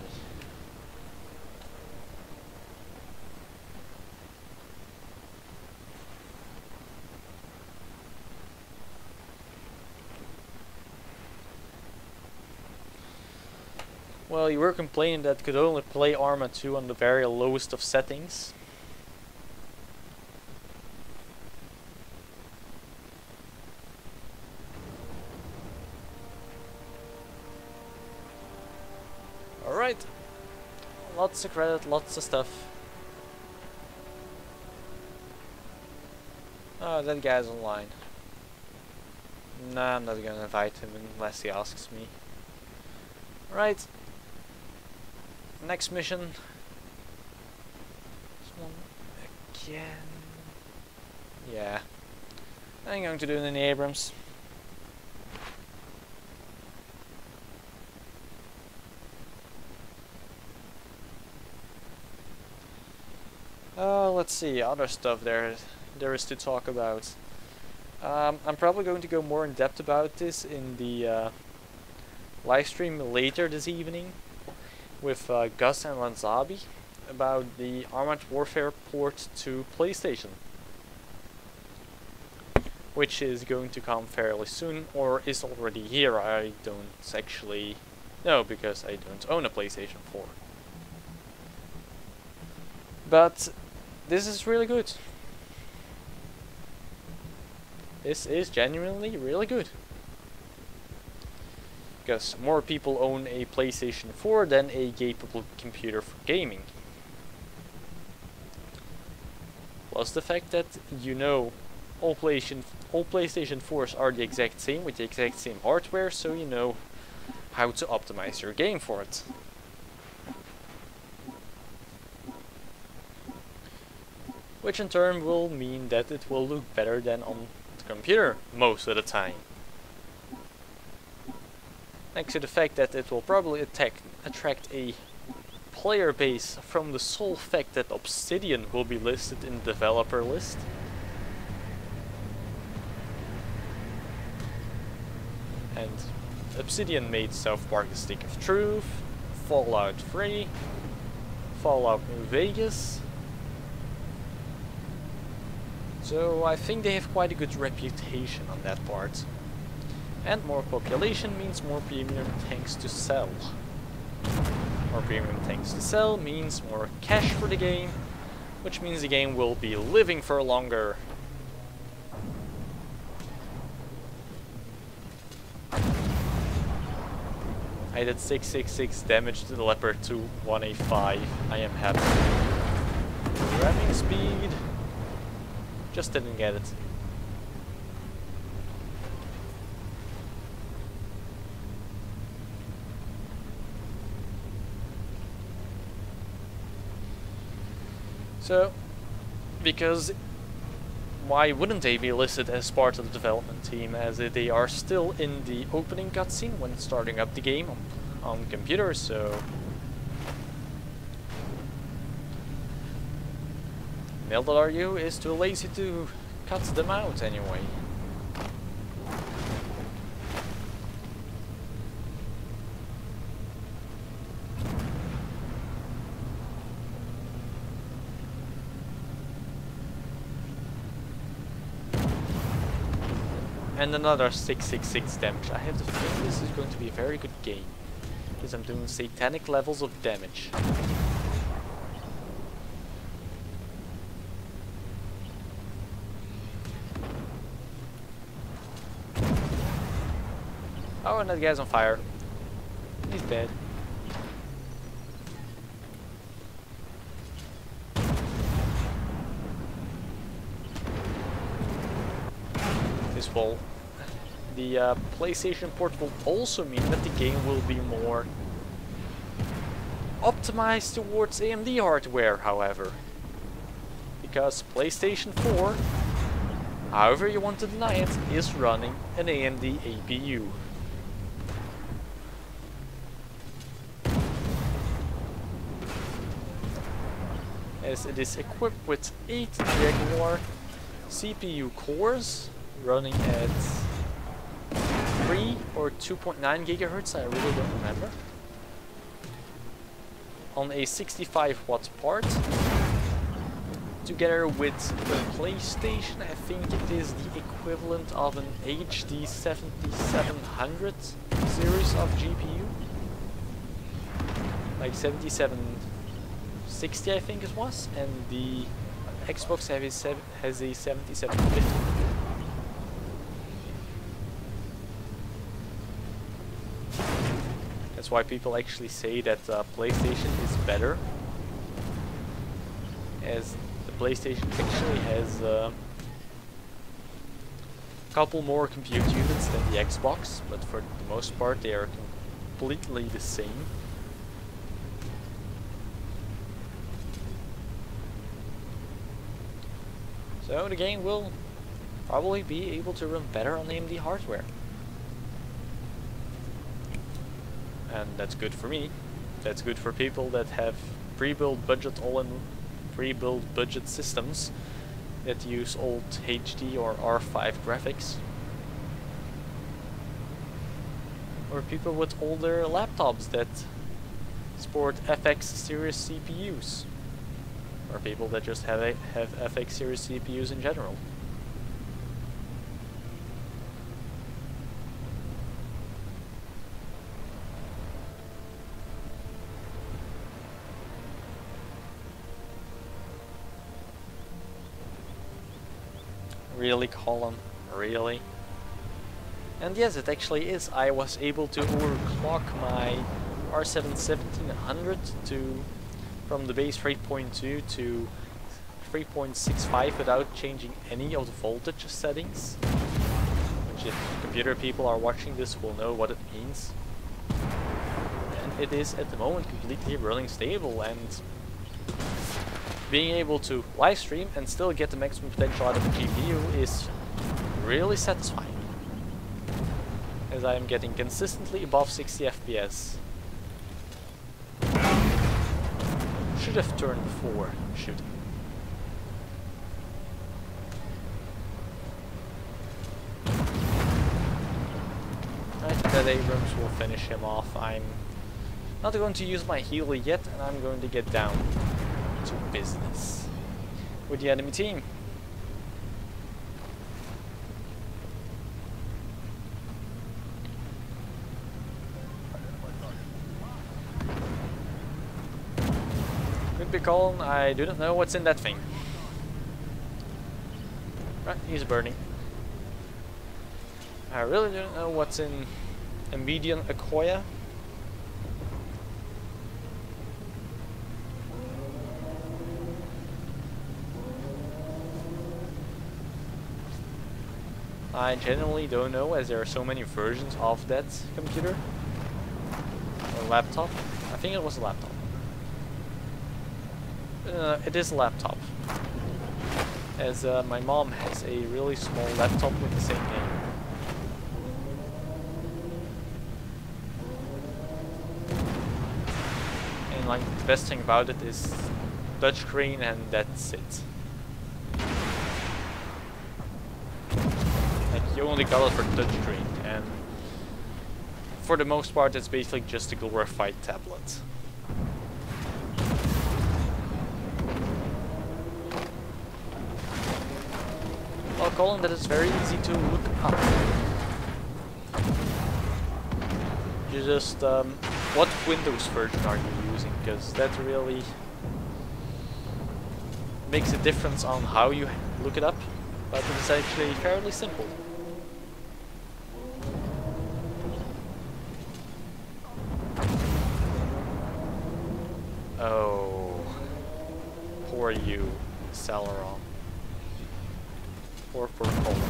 Well, you were complaining that could only play Arma 2 on the very lowest of settings. Alright. Lots of credit, lots of stuff. Oh, that guy's online. Nah, I'm not gonna invite him unless he asks me. Right. Next mission. This one again. Yeah. I'm going to do it in the Abrams. Let's let's see, other stuff there is to talk about. I'm probably going to go more in depth about this in the live stream later this evening with Gus and Lanzabi about the Armored Warfare port to PlayStation, which is going to come fairly soon, or is already here. I don't actually know because I don't own a PlayStation 4. But this is really good. This is genuinely really good. Because more people own a PlayStation 4 than a capable computer for gaming. Plus the fact that, you know, all PlayStation 4s are the exact same with the exact same hardware, so you know how to optimize your game for it. Which in turn will mean that it will look better than on the computer most of the time. Next to the fact that it will probably attract a player base from the sole fact that Obsidian will be listed in the developer list. And Obsidian made South Park: The Stick of Truth, Fallout 3, Fallout New Vegas. So I think they have quite a good reputation on that part. And more population means more premium tanks to sell. More premium tanks to sell means more cash for the game, which means the game will be living for longer. I did 666 damage to the Leopard 2 185. I am happy. Ramming speed. Just didn't get it. So, because why wouldn't they be listed as part of the development team, as they are still in the opening cutscene when starting up the game on computers, so... Mail.ru is too lazy to cut them out anyway. And another 666 damage. I have the feeling this is going to be a very good game, because I'm doing satanic levels of damage. Oh, and that guy's on fire. He's dead. This will... The PlayStation port will also mean that the game will be more optimized towards AMD hardware, however. Because PlayStation 4, however you want to deny it, is running an AMD APU. As it is equipped with 8 Jaguar CPU cores running at 3 or 2.9 GHz, I really don't remember, on a 65 watt part, together with the PlayStation. I think it is the equivalent of an HD 7700 series of GPU, like 7760 I think it was, and the Xbox has a 7750. That's why people actually say that PlayStation is better, as the PlayStation actually has a couple more compute units than the Xbox, but for the most part they are completely the same. So the game will probably be able to run better on AMD hardware. And that's good for me. That's good for people that have pre-built budget all-in pre-built budget systems that use old HD or R5 graphics. Or people with older laptops that sport FX series CPUs. Or people that just have FX series CPUs in general. Really, Colin? Really? And yes, it actually is. I was able to overclock my R7 1700 to from the base 3.2 to 3.65 without changing any of the voltage settings. Which, if computer people are watching this, will know what it means. And it is at the moment completely running stable, and being able to live stream and still get the maximum potential out of the GPU is really satisfying, as I am getting consistently above 60 FPS. Should have turned before shooting. I think that Abrams will finish him off. I'm not going to use my healer yet, and I'm going to get down to business with the enemy team. Could be Colin, I do not know what's in that thing. Right, he's burning. I really don't know what's in a median Akoya. I genuinely don't know, as there are so many versions of that computer or laptop. I think it was a laptop. It is a laptop, as my mom has a really small laptop with the same name. And like the best thing about it is touchscreen, and that's it. You only got it for touchscreen, and for the most part it's basically just a glorified tablet. Well, Colin, that is very easy to look up. You just, what Windows version are you using? Because that really makes a difference on how you look it up, but it is actually fairly simple. Oh, poor you, Celeron. Poor Colin.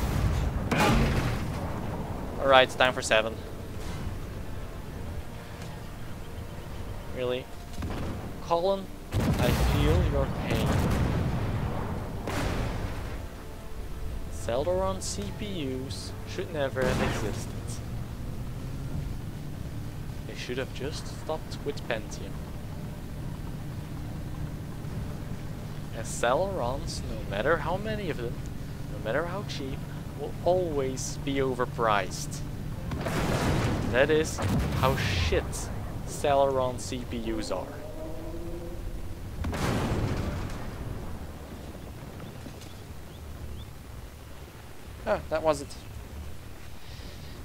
Alright, it's time for 7. Really? Colin, I feel your pain. Celeron CPUs should never have existed. They should have just stopped with Pentium. As Celerons, no matter how many of them, no matter how cheap, will always be overpriced. That is how shit Celeron CPUs are. Oh, that was it.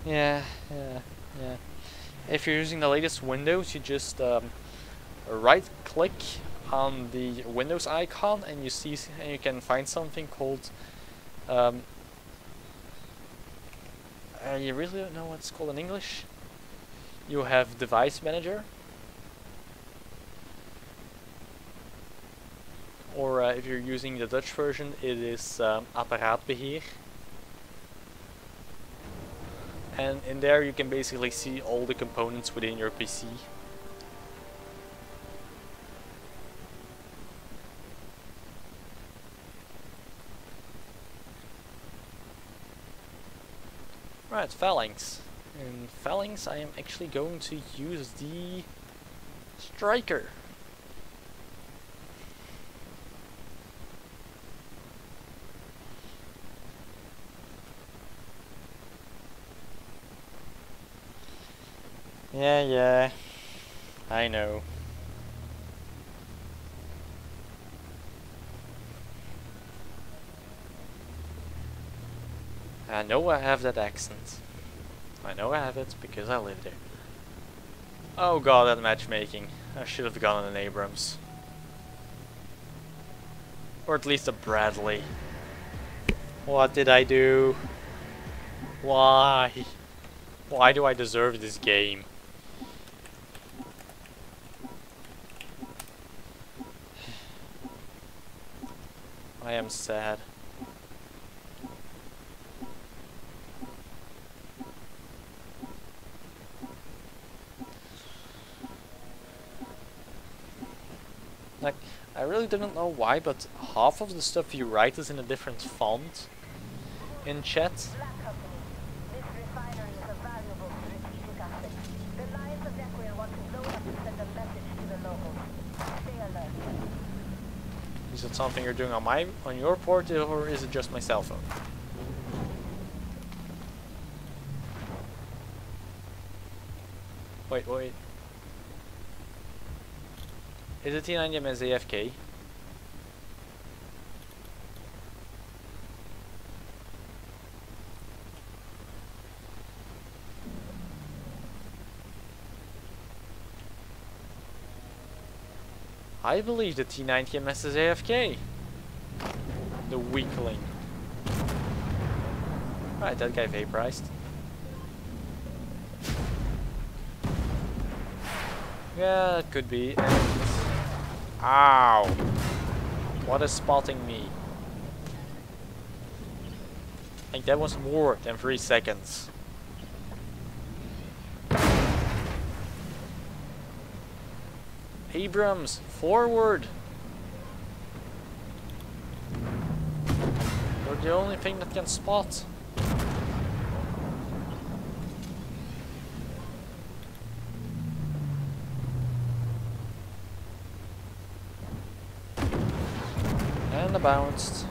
Yeah. If you're using the latest Windows, you just right click on the Windows icon, and you can find something called you really don't know what it's called in English. You have Device Manager, or if you're using the Dutch version, it is Apparaatbeheer. And in there you can basically see all the components within your PC. Right, Phalanx. In Phalanx I am actually going to use the Striker. Yeah, I know. I know I have that accent. I know I have it because I live there. Oh god, that matchmaking. I should have gone an Abrams. Or at least a Bradley. What did I do? Why? Why do I deserve this game? I am sad. Like, I really didn't know why, but half of the stuff you write is in a different font in chat. Is it something you're doing on your port, or is it just my cell phone? Wait. Is it T9 as AFK? I believe the T90MS is AFK. The weakling. Right, that guy vaporized. Yeah, that could be. And ow! What is spotting me? Like that was more than 3 seconds. Abrams, forward! You're the only thing that can spot. And I bounced.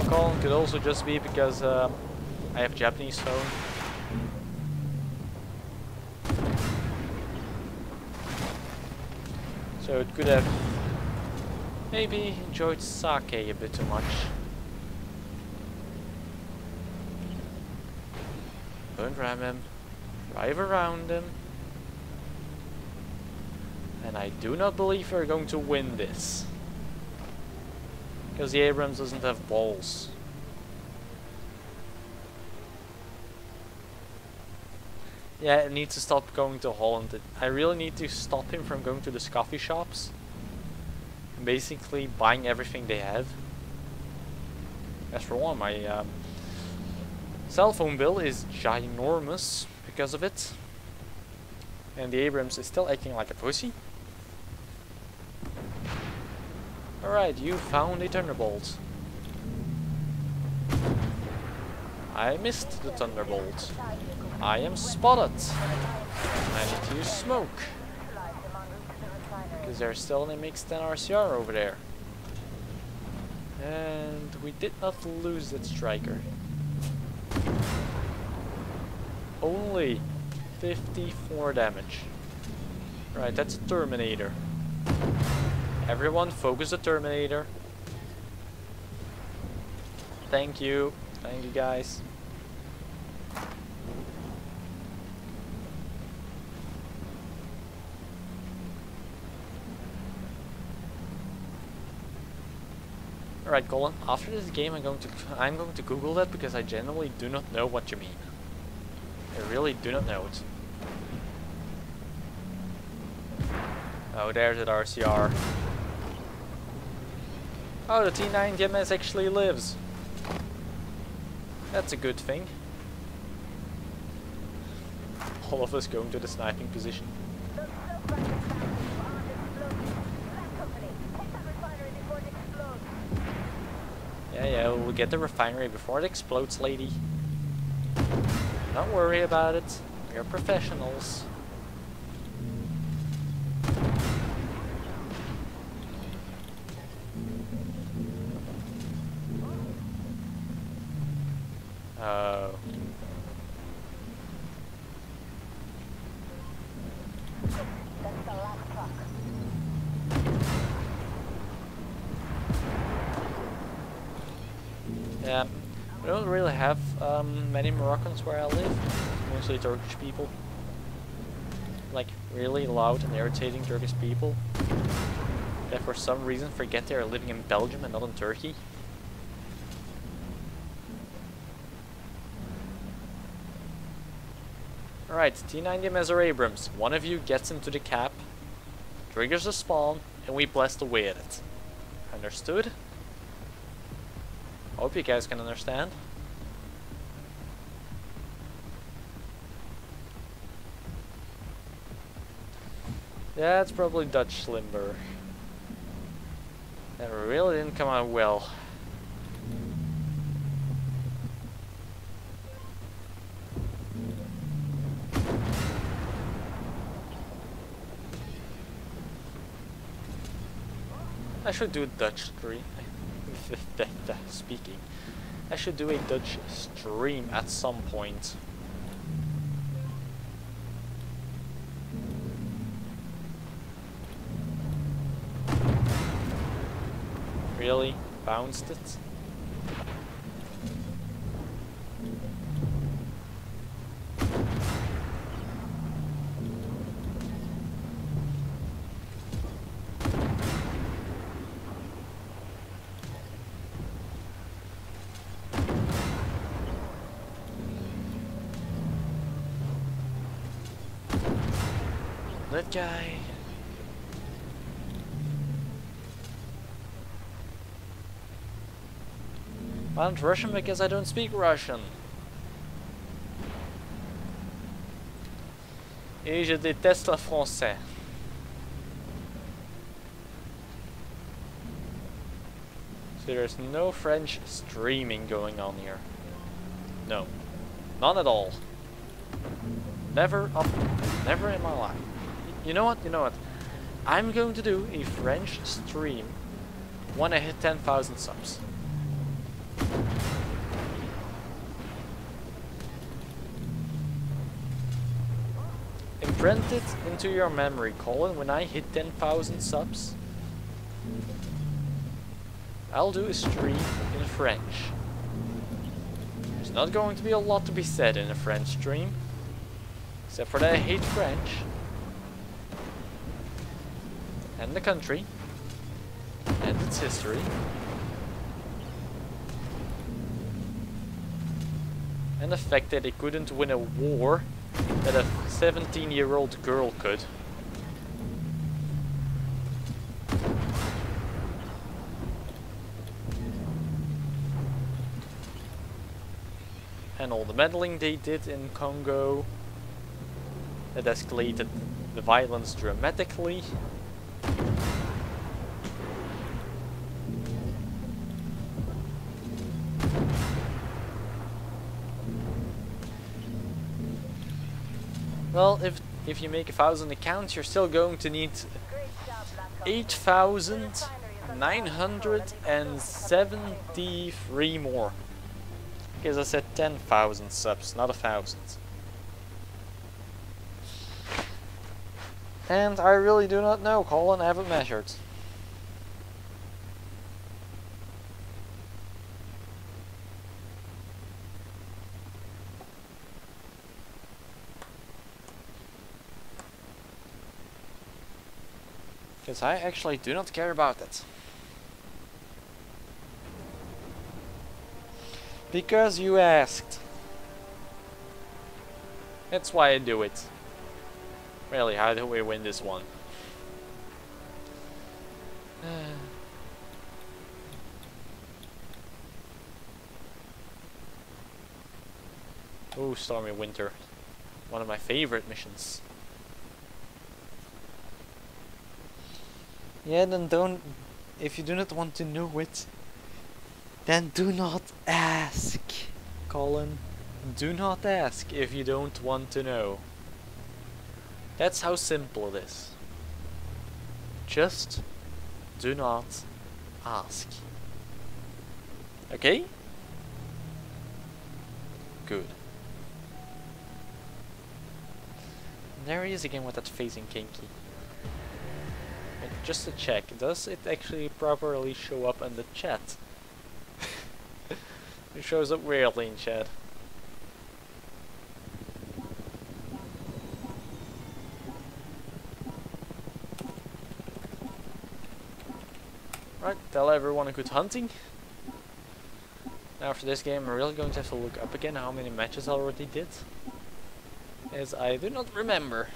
Colin could also just be because I have Japanese phone. So it could have maybe enjoyed sake a bit too much. Don't ram him. Drive around him. And I do not believe we're going to win this. Because the Abrams doesn't have balls. Yeah, it needs to stop going to Holland. I really need to stop him from going to the coffee shops. And basically buying everything they have. As for one, my cell phone bill is ginormous because of it. And the Abrams is still acting like a pussy. Alright, you found a thunderbolt. I missed the thunderbolt. I am spotted. I need to use smoke. Because there's still an MX-10 RCR over there. And we did not lose that striker. Only 54 damage. Right, that's a Terminator. Everyone focus the Terminator. Thank you. Thank you guys. Alright Colin, after this game I'm going to Google that because I genuinely do not know what you mean. I really do not know it. Oh, there's that RCR. Oh, the T9 actually lives. That's a good thing. All of us going to the sniping position. Yeah, we'll get the refinery before it explodes, lady. Don't worry about it. We're professionals. That's the last truck. Yeah, we don't really have many Moroccans where I live. Mostly Turkish people. Like, really loud and irritating Turkish people that for some reason forget they are living in Belgium and not in Turkey. Alright, T90 Measure Abrams. One of you gets into the cap, triggers the spawn, and we blast away at it. Understood? Hope you guys can understand. Yeah, it's probably Dutch Slimber. That really didn't come out well. I should do a Dutch stream. Speaking. I should do a Dutch stream at some point. Really? Bounced it? That guy. I don't Russian because I don't speak Russian. Et je déteste le français. So there's no French streaming going on here. No. None at all. Never in my life. You know what? I'm going to do a French stream when I hit 10,000 subs. Imprint it into your memory, Colin. When I hit 10,000 subs, I'll do a stream in French. There's not going to be a lot to be said in a French stream, except for that I hate French. And the country. And its history. And the fact that they couldn't win a war that a 17-year-old girl could. And all the meddling they did in Congo that escalated the violence dramatically. Well, if you make 1,000 accounts, you're still going to need 8,973 more. Because I said 10,000 subs, not 1,000. And I really do not know, Colin, I haven't measured. Because I actually do not care about it. Because you asked. That's why I do it. Really, how do we win this one? Oh, Stormy Winter. One of my favorite missions. Yeah, then don't... If you do not want to know it, then do not ask, Colin. Do not ask if you don't want to know. That's how simple it is. Just do not ask. Okay? Good. There he is again with that facing kinky. But just to check, does it actually properly show up in the chat? It shows up weirdly in chat. Right, tell everyone a good hunting. Now after this game I'm really going to have to look up again how many matches I already did, as I do not remember.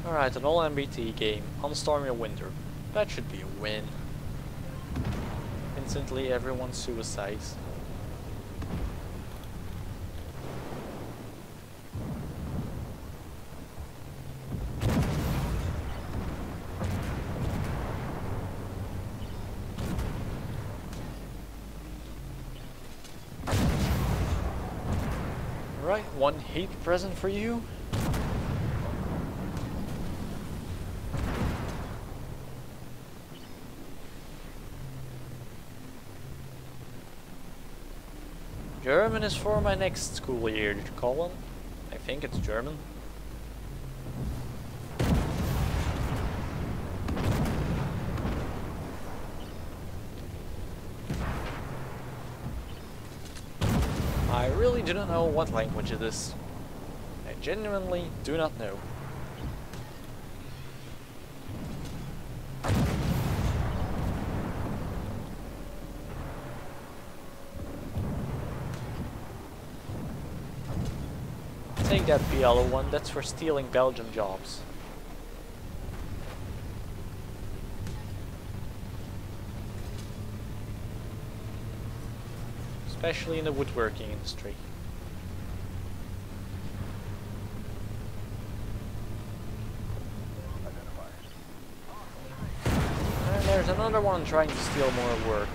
Alright, an all MBT game on stormy winter. That should be a win. Instantly everyone suicides. Right, one heat present for you. German is for my next school year, Colin. I think it's German. I really do not know what language it is. I genuinely do not know. Take that yellow one, that's for stealing Belgian jobs. Especially in the woodworking industry. And there's another one trying to steal more work.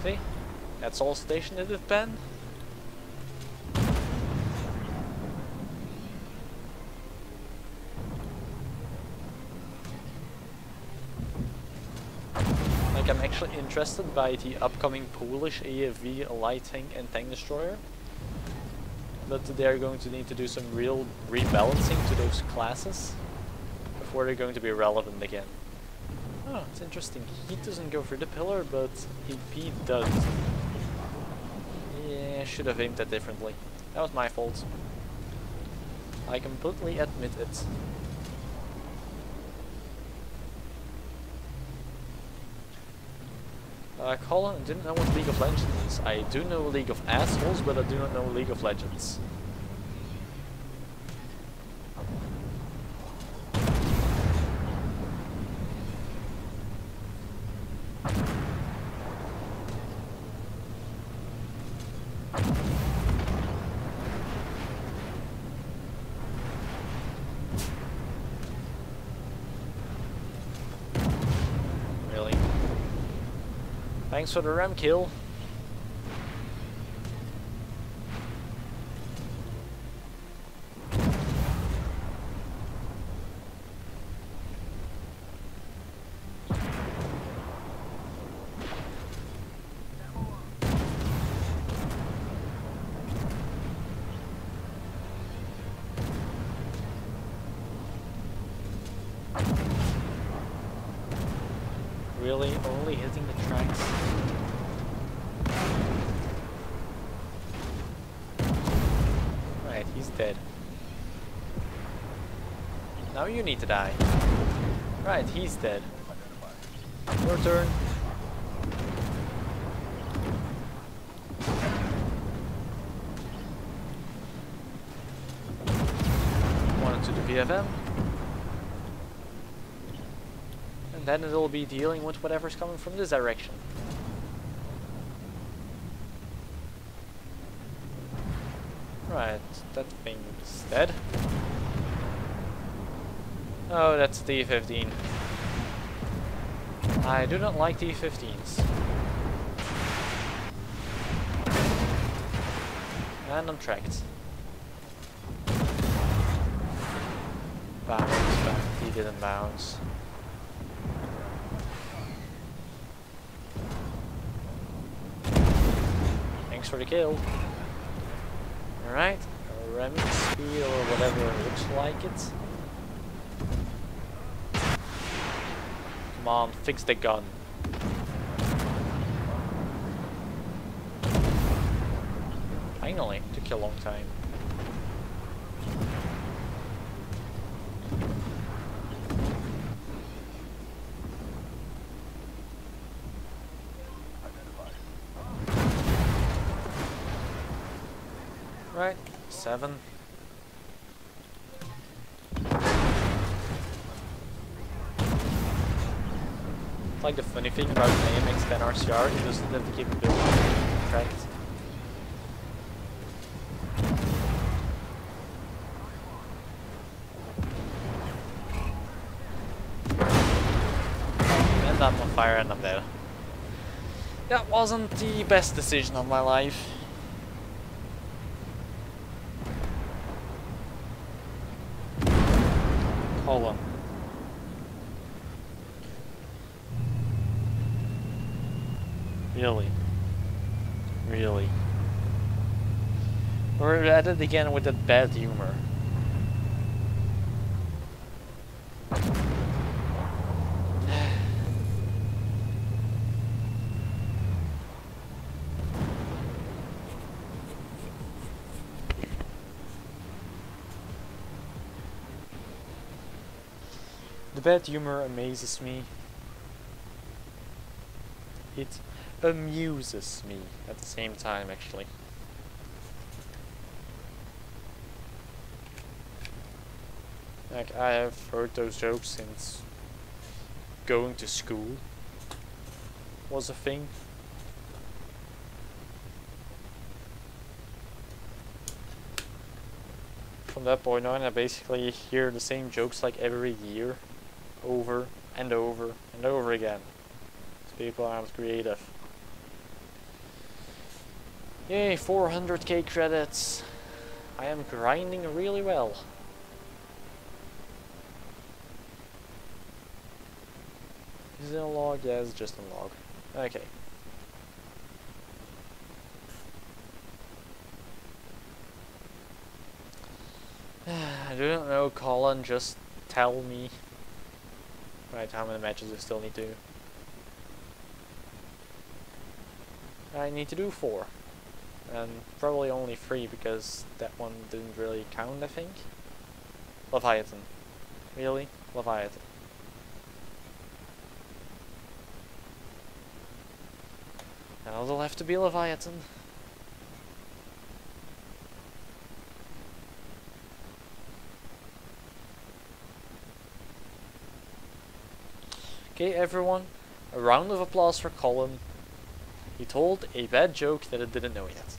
See? That's all station in the pen. I'm actually interested by the upcoming Polish AFV light tank and tank destroyer, but they're going to need to do some real rebalancing to those classes before they're going to be relevant again. Oh, it's interesting. He doesn't go for the pillar, but EP does. Yeah, I should have aimed that differently. That was my fault. I completely admit it. Colin, I didn't know what League of Legends is. I do know League of Assholes, but I do not know League of Legends. Thanks for the ram kill. Really? Only hitting the tracks? Right, he's dead. Now you need to die. Right, he's dead. Your turn. One to the PFM. Then it'll be dealing with whatever's coming from this direction. Right, that thing's dead. Oh, that's T-15. I do not like T-15s. And I'm tracked. Bounce, but he didn't bounce. Thanks for the kill. Alright, ramming speed or whatever it looks like it. Come on, fix the gun. Finally, took you a long time. Right, 7. Like the funny thing about an AMX 10 RCR, it doesn't have the capability to track it. And I'm on fire and I'm dead. That wasn't the best decision of my life. Colin. Really? Really? We're at it again with that bad humor. The bad humor amazes me. It amuses me at the same time, actually. Like, I have heard those jokes since going to school was a thing. From that point on, I basically hear the same jokes like every year, over and over and over again. People aren't creative. Yay, 400k credits. I am grinding really well. Is it a log? Yeah, it's just a log. Okay. I don't know, Colin, just tell me. Right, how many matches I still need to do? I need to do 4. And probably only 3 because that one didn't really count, I think. Leviathan. Really? Leviathan. Now it'll have to be Leviathan. Okay, everyone, a round of applause for Colin. He told a bad joke that it didn't know yet.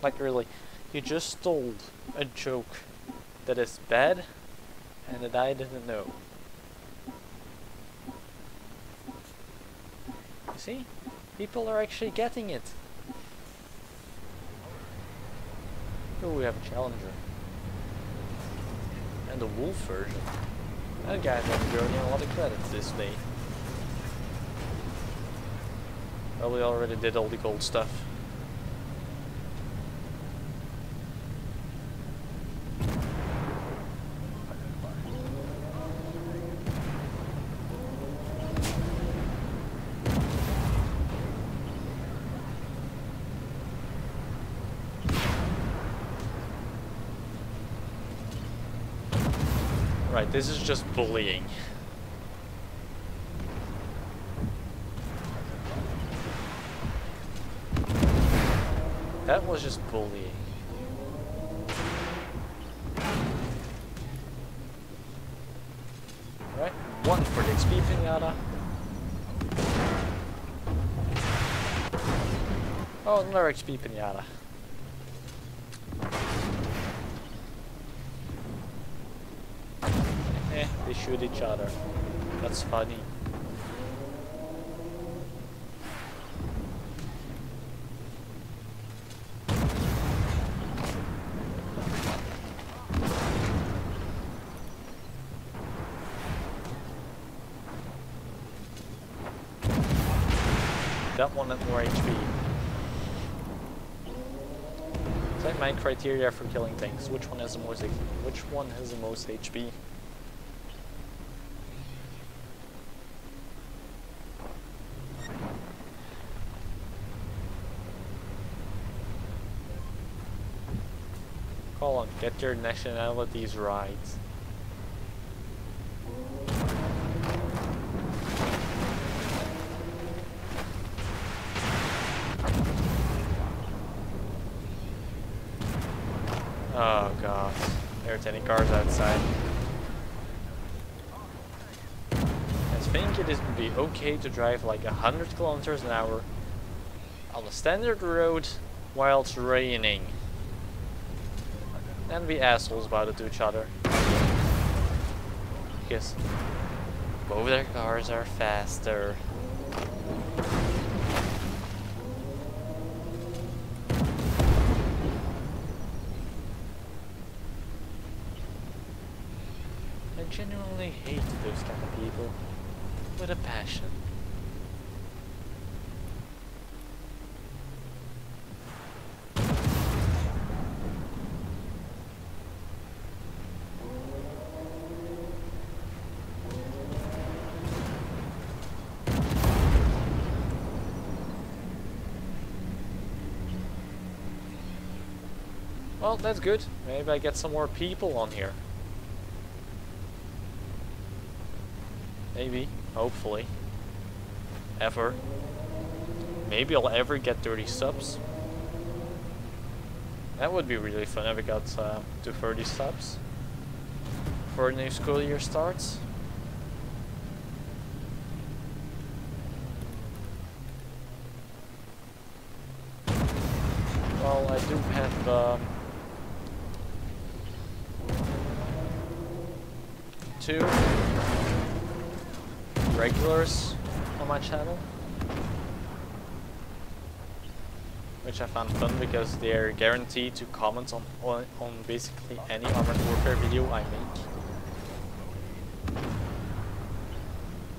Like really, you just stole a joke that is bad and that I didn't know. You see? People are actually getting it. Oh, we have a challenger. And the wolf version. That guy's been earning a lot of credits this day. Probably already did all the gold stuff. Right, this is just bullying. That was just bullying. Right, one for the XP pinata. Oh, another XP pinata. They shoot each other. That's funny. That one had more HP. Is that my criteria for killing things? Which one has the most? Which one has the most HP? Colin, get your nationalities right. Oh god, there's any cars outside. I think it would be okay to drive like 100 kilometers an hour on a standard road while it's raining. And be assholes about it to each other. Because both their cars are faster. I genuinely hate those kind of people with a passion. Well, that's good. Maybe I get some more people on here. Maybe. Hopefully. Ever. Maybe I'll ever get 30 subs. That would be really fun if I got to 30 subs before the new school year starts. Well, I do have 2 regulars on my channel, which I found fun because they are guaranteed to comment on basically any Armored Warfare video I make,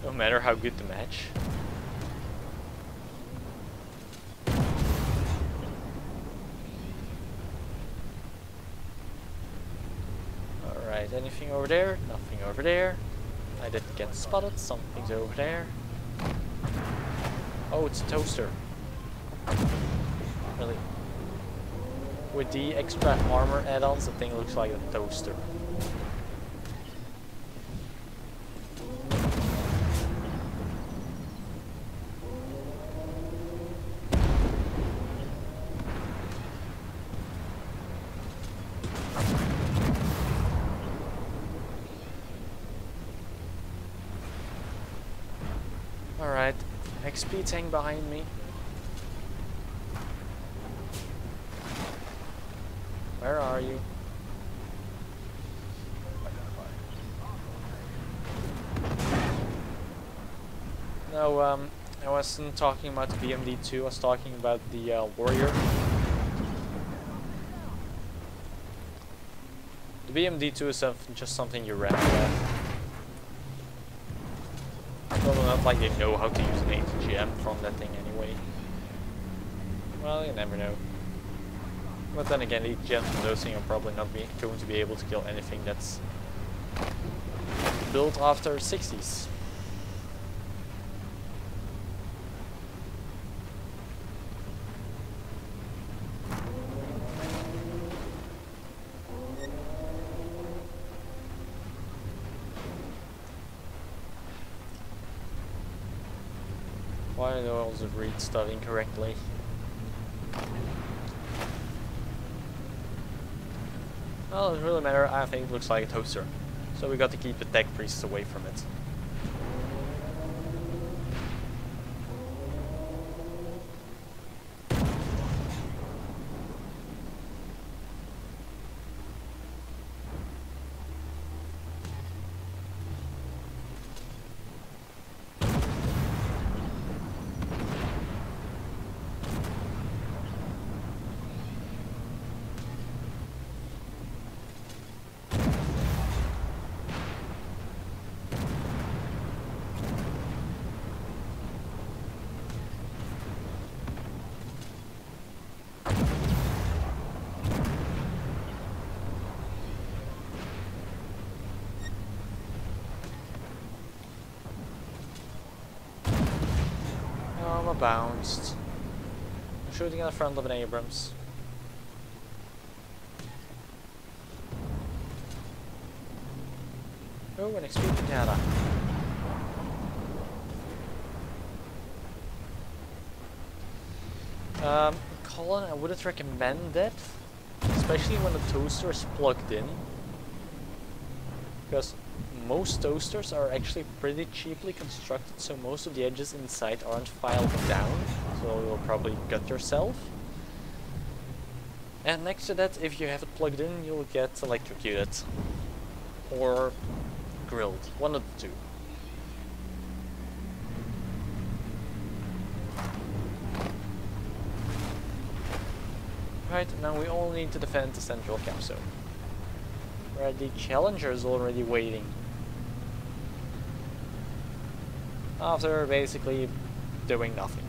no matter how good the match. Alright, anything over there? Nothing over there. I didn't get spotted, something's over there. Oh, it's a toaster. Really? With the extra armor add-ons, the thing looks like a toaster. Alright, XP tank behind me. Where are you? No, I wasn't talking about the BMD2, I was talking about the Warrior. The BMD2 is just something you ram with. Well, not like you know how to use an ATGM from that thing anyway. Well, you never know. But then again, ATGMs from those things are probably not going to be able to kill anything that's built after 60s. Why do I also read stuff incorrectly? Well, it doesn't really matter. I think it looks like a toaster. So we got to keep the tech priests away from it. Bounced. I'm shooting at the front of an Abrams. Oh, an XP pinata. Colin, I wouldn't recommend that, especially when the toaster is plugged in, because most toasters are actually pretty cheaply constructed, so most of the edges inside aren't filed down, so you'll probably cut yourself. And next to that, if you have it plugged in, you'll get electrocuted. Or grilled. One of the two. Right, now we all need to defend the central camp zone, where the Challenger is already waiting. After basically doing nothing.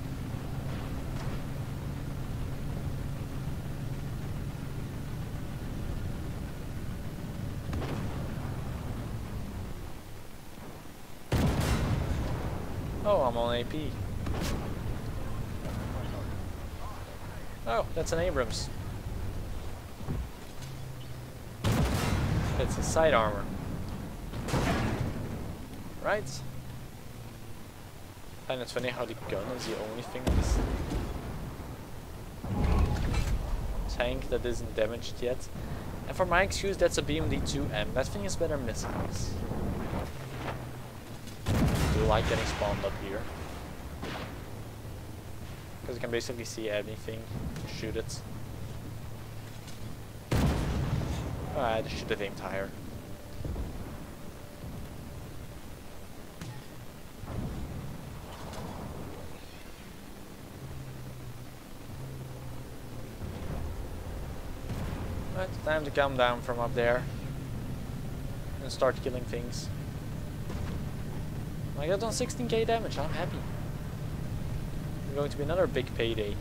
Oh, I'm on AP. Oh, that's an Abrams. It's a side armor. Right? And it's funny how the gun is the only thing in this tank that isn't damaged yet. And for my excuse, that's a BMD-2M. That thing is better missiles. I do like getting spawned up here, because you can basically see anything, shoot it. Alright, I should have aimed higher. Right, time to come down from up there and start killing things. I got on 16k damage, I'm happy. It's going to be another big payday.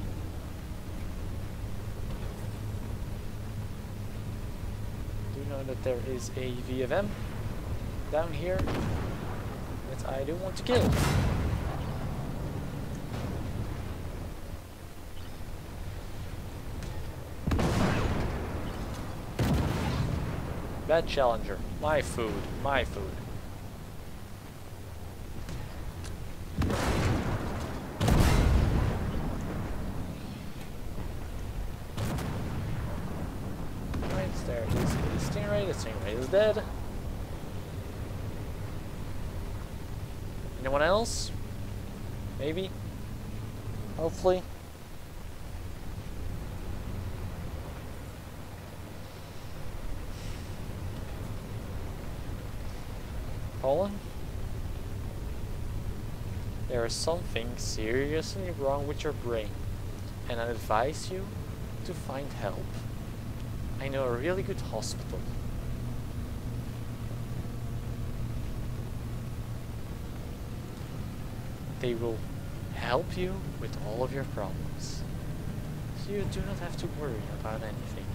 Do know that there is a VFM down here that I do want to kill. Bad Challenger. My food. My food. Right there is a Stingray. The Stingray is dead. Anyone else? Maybe? Hopefully. Colin? There is something seriously wrong with your brain, and I advise you to find help. I know a really good hospital. They will help you with all of your problems, so you do not have to worry about anything.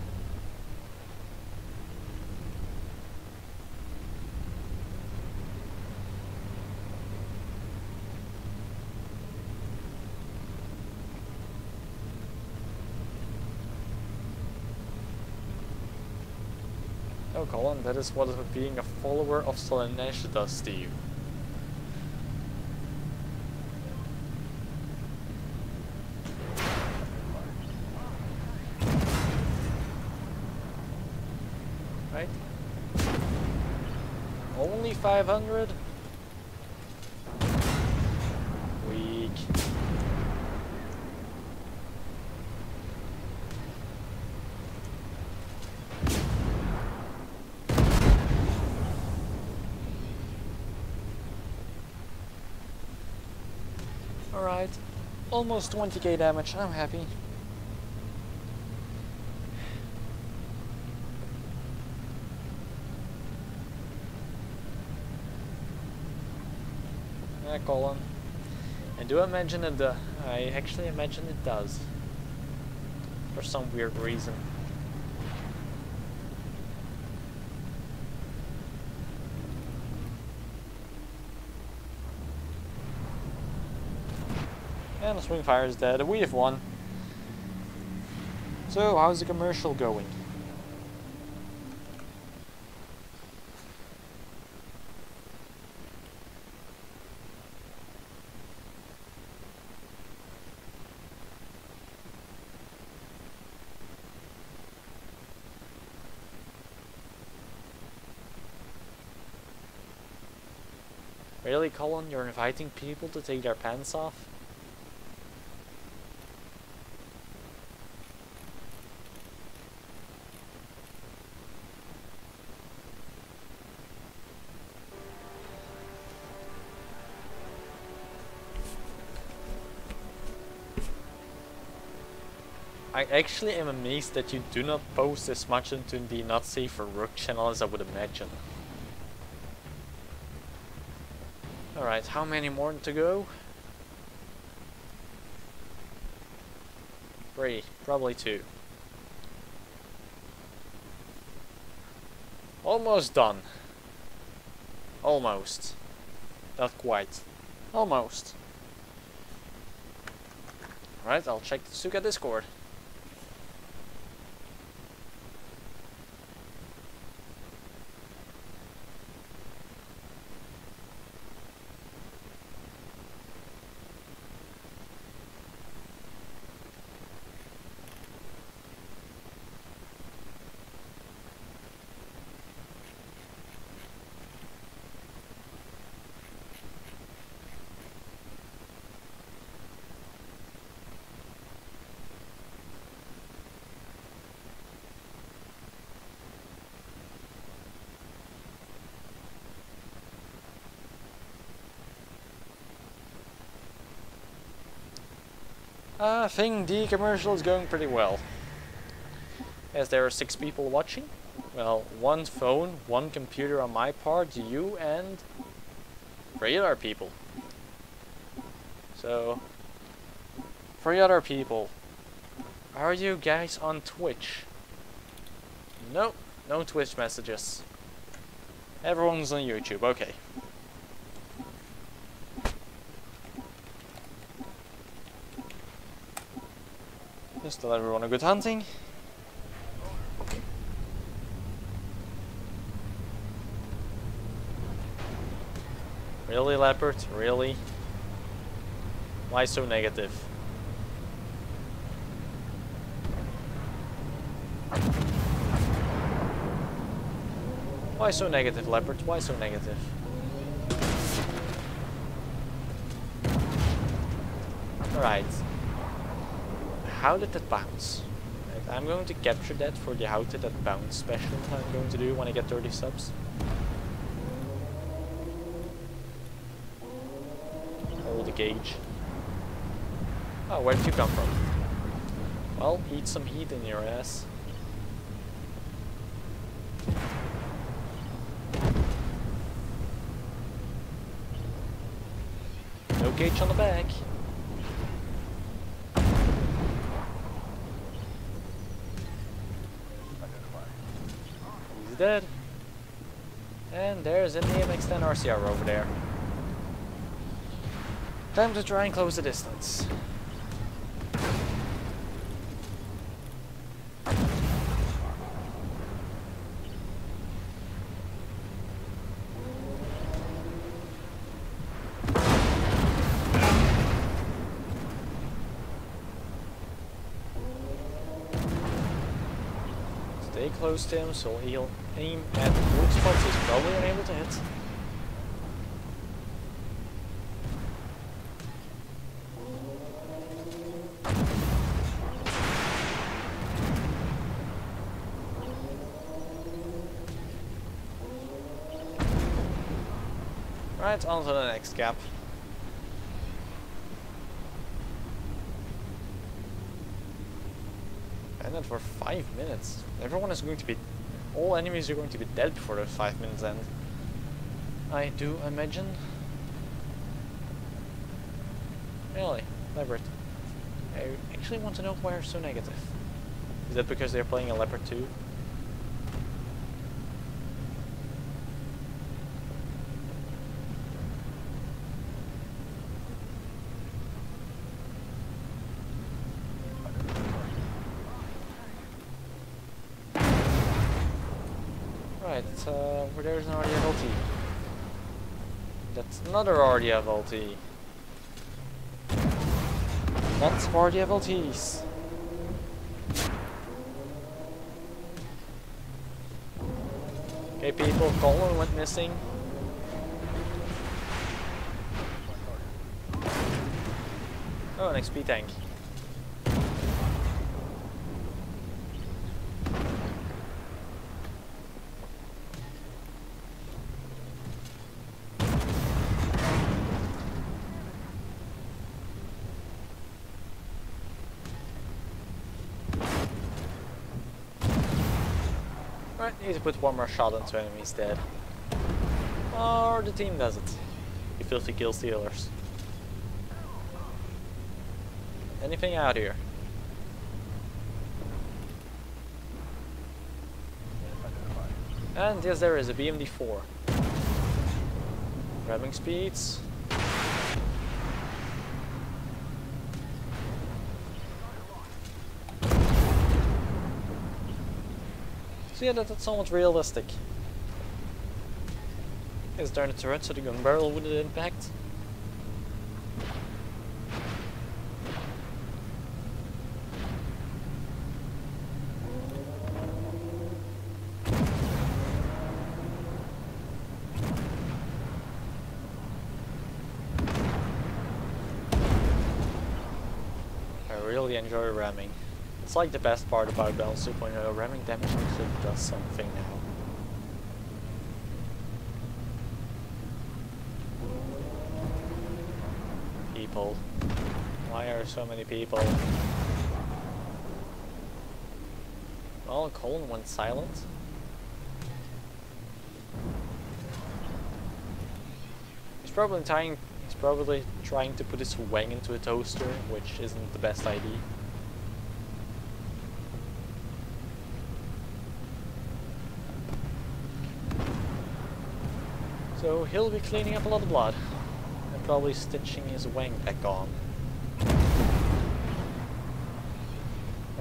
Oh, Colin, that is what being a follower of Slaanesh does to you. 500. Weak. Alright, almost 20k damage, I'm happy. Yeah, Colin. And do I imagine it I actually imagine it does. For some weird reason. And the swing fire is dead. We have won. So, how's the commercial going? Really, Colin? You're inviting people to take their pants off? I actually am amazed that you do not post as much into the Not Safe for Work channel as I would imagine. Alright, how many more to go? 3, probably 2. Almost done. Almost. Not quite. Almost. Alright, I'll check the Suka Discord. I think the commercial is going pretty well. As there are 6 people watching. Well, 1 phone, 1 computer on my part, you and 3 other people. So, 3 other people. Are you guys on Twitch? Nope, no Twitch messages. Everyone's on YouTube, okay. Just tell everyone a good hunting. Really, Leopard? Really? Why so negative? Why so negative, Leopard? Why so negative? Alright. How did that bounce? Right, I'm going to capture that for the how did that bounce special I'm going to do when I get 30 subs. Hold the gauge. Oh, where did you come from? Well, eat some heat in your ass. No gauge on the back. He's dead. And there's an EMX-10 RCR over there. Time to try and close the distance. Stay close to him so he'll aim at the weak spots he's probably unable to hit. Right, on to the next gap. And then for 5 minutes. Everyone is going to be... all enemies are going to be dead before those 5 minutes end. I do imagine. Really? Leopard. I actually want to know why they're so negative. Is that because they're playing a Leopard 2? Right, where there's an RDF LT. That's another RDF LT. Lots of RDF LTs. Okay, people, Colin went missing. Oh, an XP tank. Right, need to put one more shot into enemies dead. Or the team does it. You filthy kill stealers. Anything out here? And yes, there is a BMD4. Grabbing speeds. So yeah, that's somewhat realistic. Is there a turret so the gun barrel would impact? I really enjoy ramming. It's like the best part about Balance 2.0, ramming damage actually does something now. People. Why are so many people? Well, Colin went silent. He's probably trying to put his wang into a toaster, which isn't the best idea. So he'll be cleaning up a lot of blood and probably stitching his wang back on.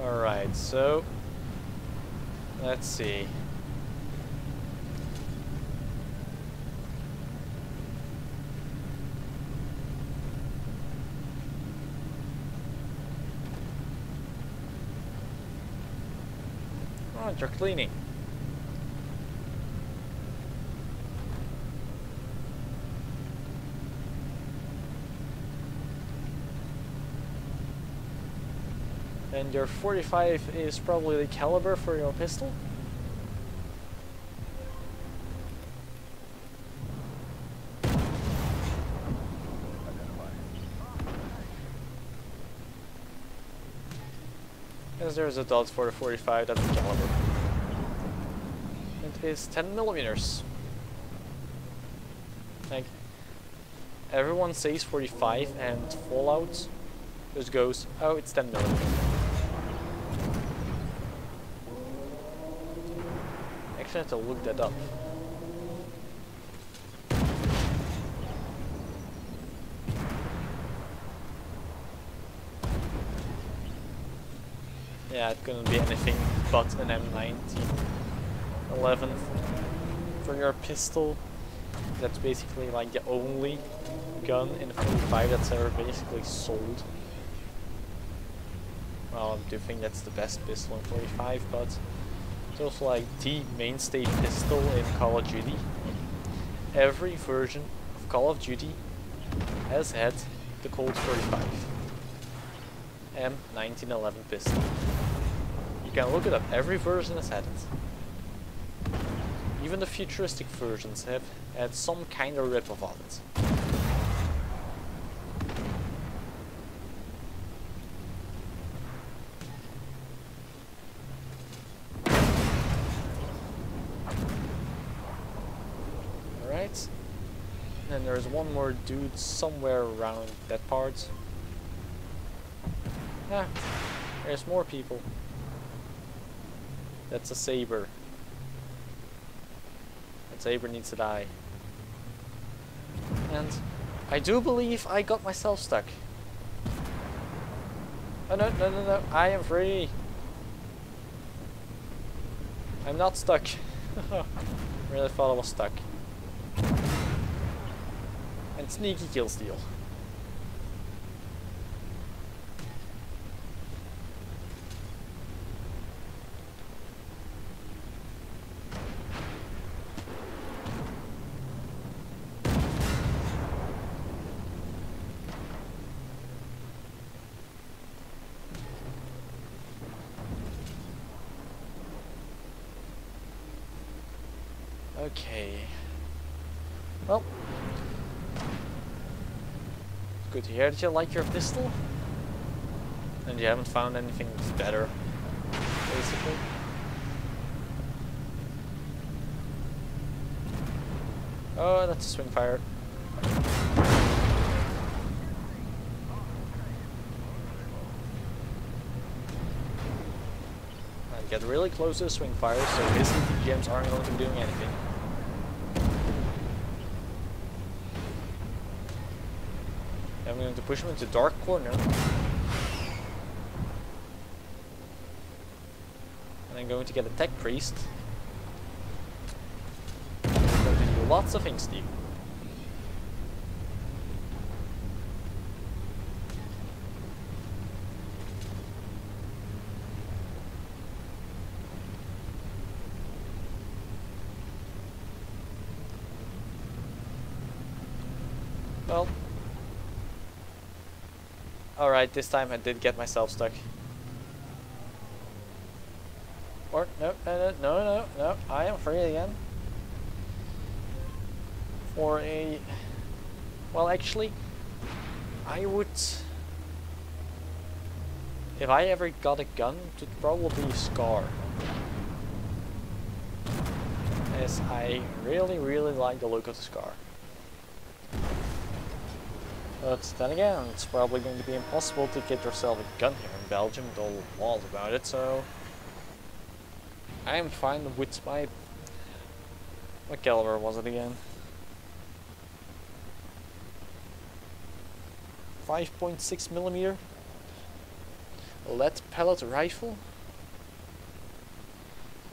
Alright, so let's see. Oh, you're cleaning. And your 45 is probably the caliber for your pistol? Yes, there's a dot for the 45, that's the caliber. It is 10 millimeters. Like, everyone says 45 and Fallout just goes, oh, it's 10 millimeters. I have to look that up. Yeah, it couldn't be anything but an M19 11 for your pistol. That's basically like the only gun in the 45 that's ever basically sold. Well, I do think that's the best pistol in 45, but it's also like the mainstay pistol in Call of Duty. Every version of Call of Duty has had the Colt 45 M1911 pistol. You can look it up, every version has had it. Even the futuristic versions have had some kind of rip-off on it. Alright. And there's one more dude somewhere around that part. Ah, there's more people. That's a saber. That saber needs to die. And I do believe I got myself stuck. Oh no, no, no, no, I am free. I'm not stuck. Really thought I was stuck. And sneaky kill steal. Okay. Well, good to hear that you like your pistol. And you haven't found anything that's better, basically. Oh, that's a swing fire. And get really close to the swing fire, so his gems aren't going to be doing anything. I'm going to push him into dark corner. And I'm going to get a tech priest. I'm going to do lots of things to you. Well. Alright, this time I did get myself stuck. Or, no, no, no, no, no, I am free again. For a... Well, actually, I would... If I ever got a gun, it would probably be Scar. As I really, really like the look of the Scar. But then again, it's probably going to be impossible to get yourself a gun here in Belgium with all the laws about it, so... I am fine with my... What caliber was it again? 5.6mm lead pellet rifle?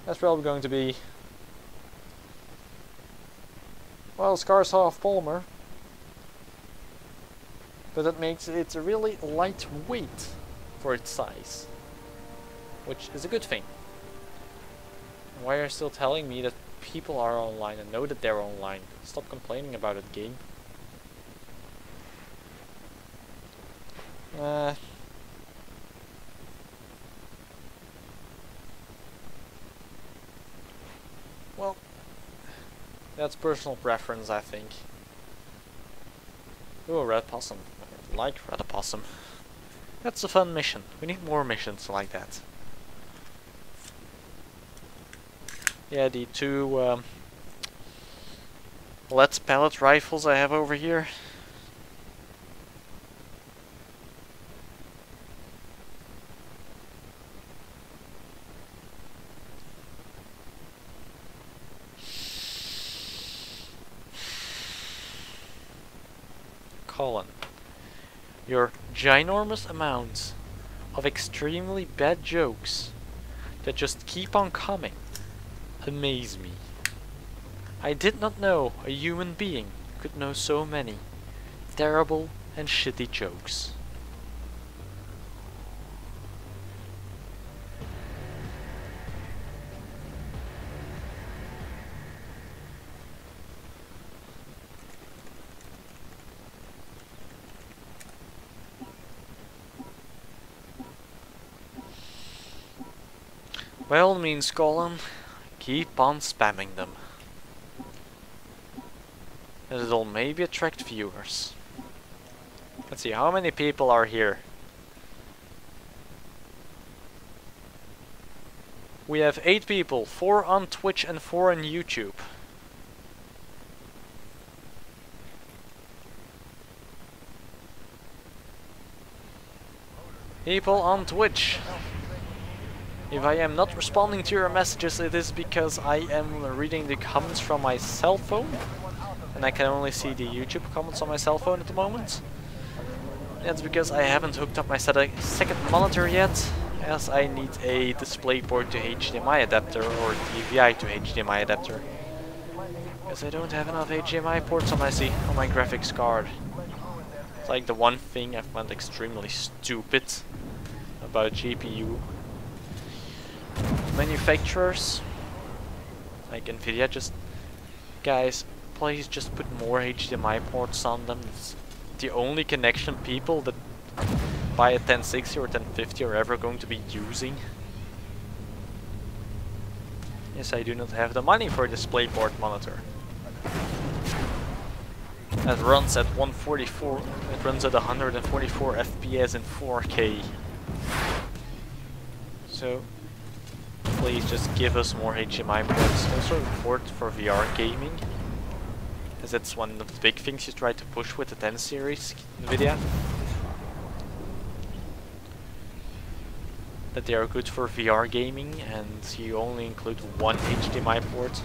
That's probably going to be... Well, Scar's half polymer. But that makes it really lightweight for its size, which is a good thing. Why are you still telling me that people are online and know that they're online? Stop complaining about it, game. Well, that's personal preference, I think. Ooh, red possum. I like red possum. That's a fun mission. We need more missions like that. Yeah, the two lead pellet rifles I have over here. Colin, your ginormous amounts of extremely bad jokes that just keep on coming amaze me. I did not know a human being could know so many terrible and shitty jokes. By all means, Colin, keep on spamming them. As it'll maybe attract viewers. Let's see, how many people are here? We have 8 people, 4 on Twitch and 4 on YouTube. People on Twitch. If I am not responding to your messages, it is because I am reading the comments from my cell phone. And I can only see the YouTube comments on my cell phone at the moment. That's because I haven't hooked up my second monitor yet, as I need a DisplayPort to HDMI adapter or DVI to HDMI adapter. Because I don't have enough HDMI ports on my graphics card. It's like the one thing I find extremely stupid about GPU manufacturers like Nvidia. Just, guys, please just put more HDMI ports on them. It's the only connection people that buy a 1060 or 1050 are ever going to be using. Yes, I do not have the money for a DisplayPort monitor. That runs at 144. It runs at 144 FPS in 4K. So please just give us more HDMI ports. Also port for VR gaming, as that's one of the big things you try to push with the 10 series Nvidia. That they are good for VR gaming, and you only include one HDMI port.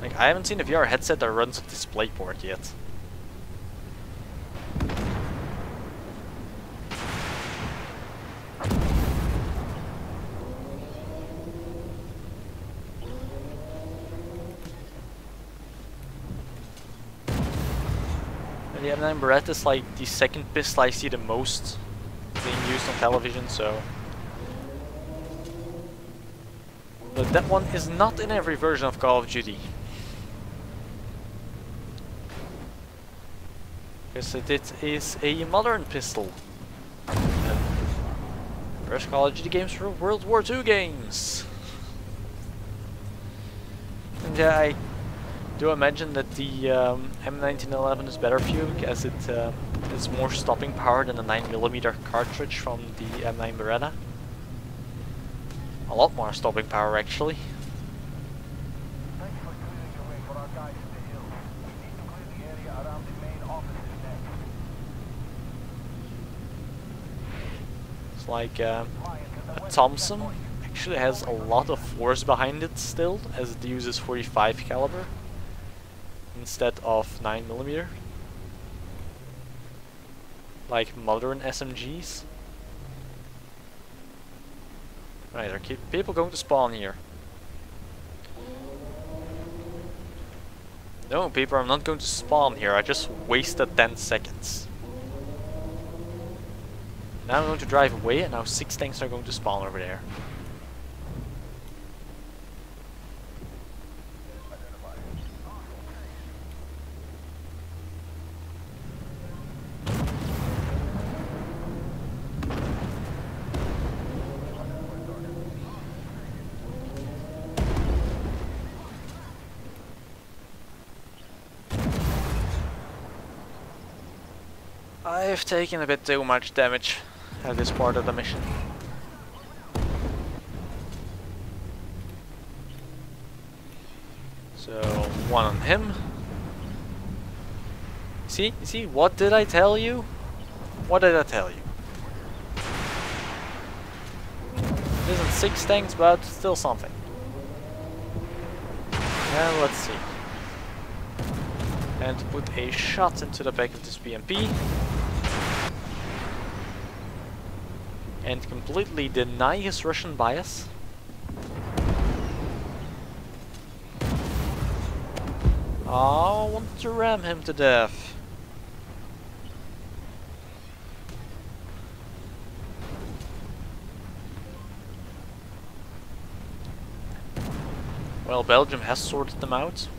Like, I haven't seen a VR headset that runs a DisplayPort yet. The M9 Beretta is like the second pistol I see the most being used on television, so... But that one is not in every version of Call of Duty. Because it is a modern pistol. And first Call of Duty games were World War II games. And yeah, I do imagine that the M1911 is better for you, because it has more stopping power than the 9mm cartridge from the M9 Beretta. A lot more stopping power, actually. It's like a Thompson actually has a lot of force behind it still, as it uses 45 caliber instead of 9mm, like modern SMGs. Right, are people going to spawn here? No, people are not going to spawn here. I just wasted 10 seconds. Now I'm going to drive away, and now 6 tanks are going to spawn over there. I've taken a bit too much damage at this part of the mission. So, one on him. See, what did I tell you? What did I tell you? It isn't 6 tanks, but still something. And let's see. And put a shot into the back of this BMP. And completely deny his Russian bias. Oh, I want to ram him to death. Well, Belgium has sorted them out.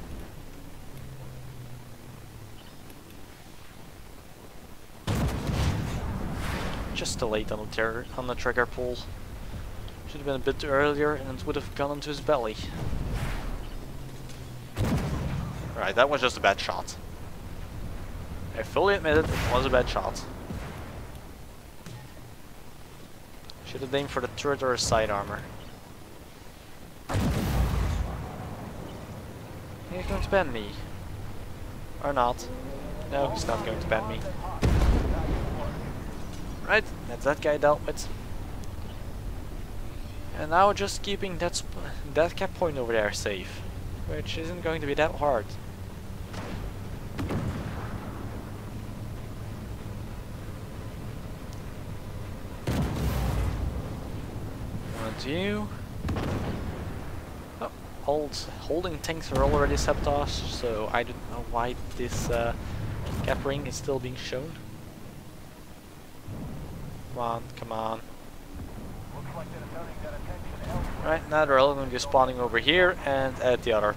just too late on the trigger pull. Should have been a bit earlier and it would have gone into his belly. Right, that was just a bad shot. I fully admit it was a bad shot. Should have aimed for the turret or side armor. He's going to ban me. Or not. No, he's not going to ban me. Right, that's that guy dealt with. And now just keeping that cap point over there safe. Which isn't going to be that hard. 2. Oh, holding tanks are already sabotaged, so I don't know why this cap ring is still being shown. Come on, come on. Right, now they're all going to be spawning over here and at the other.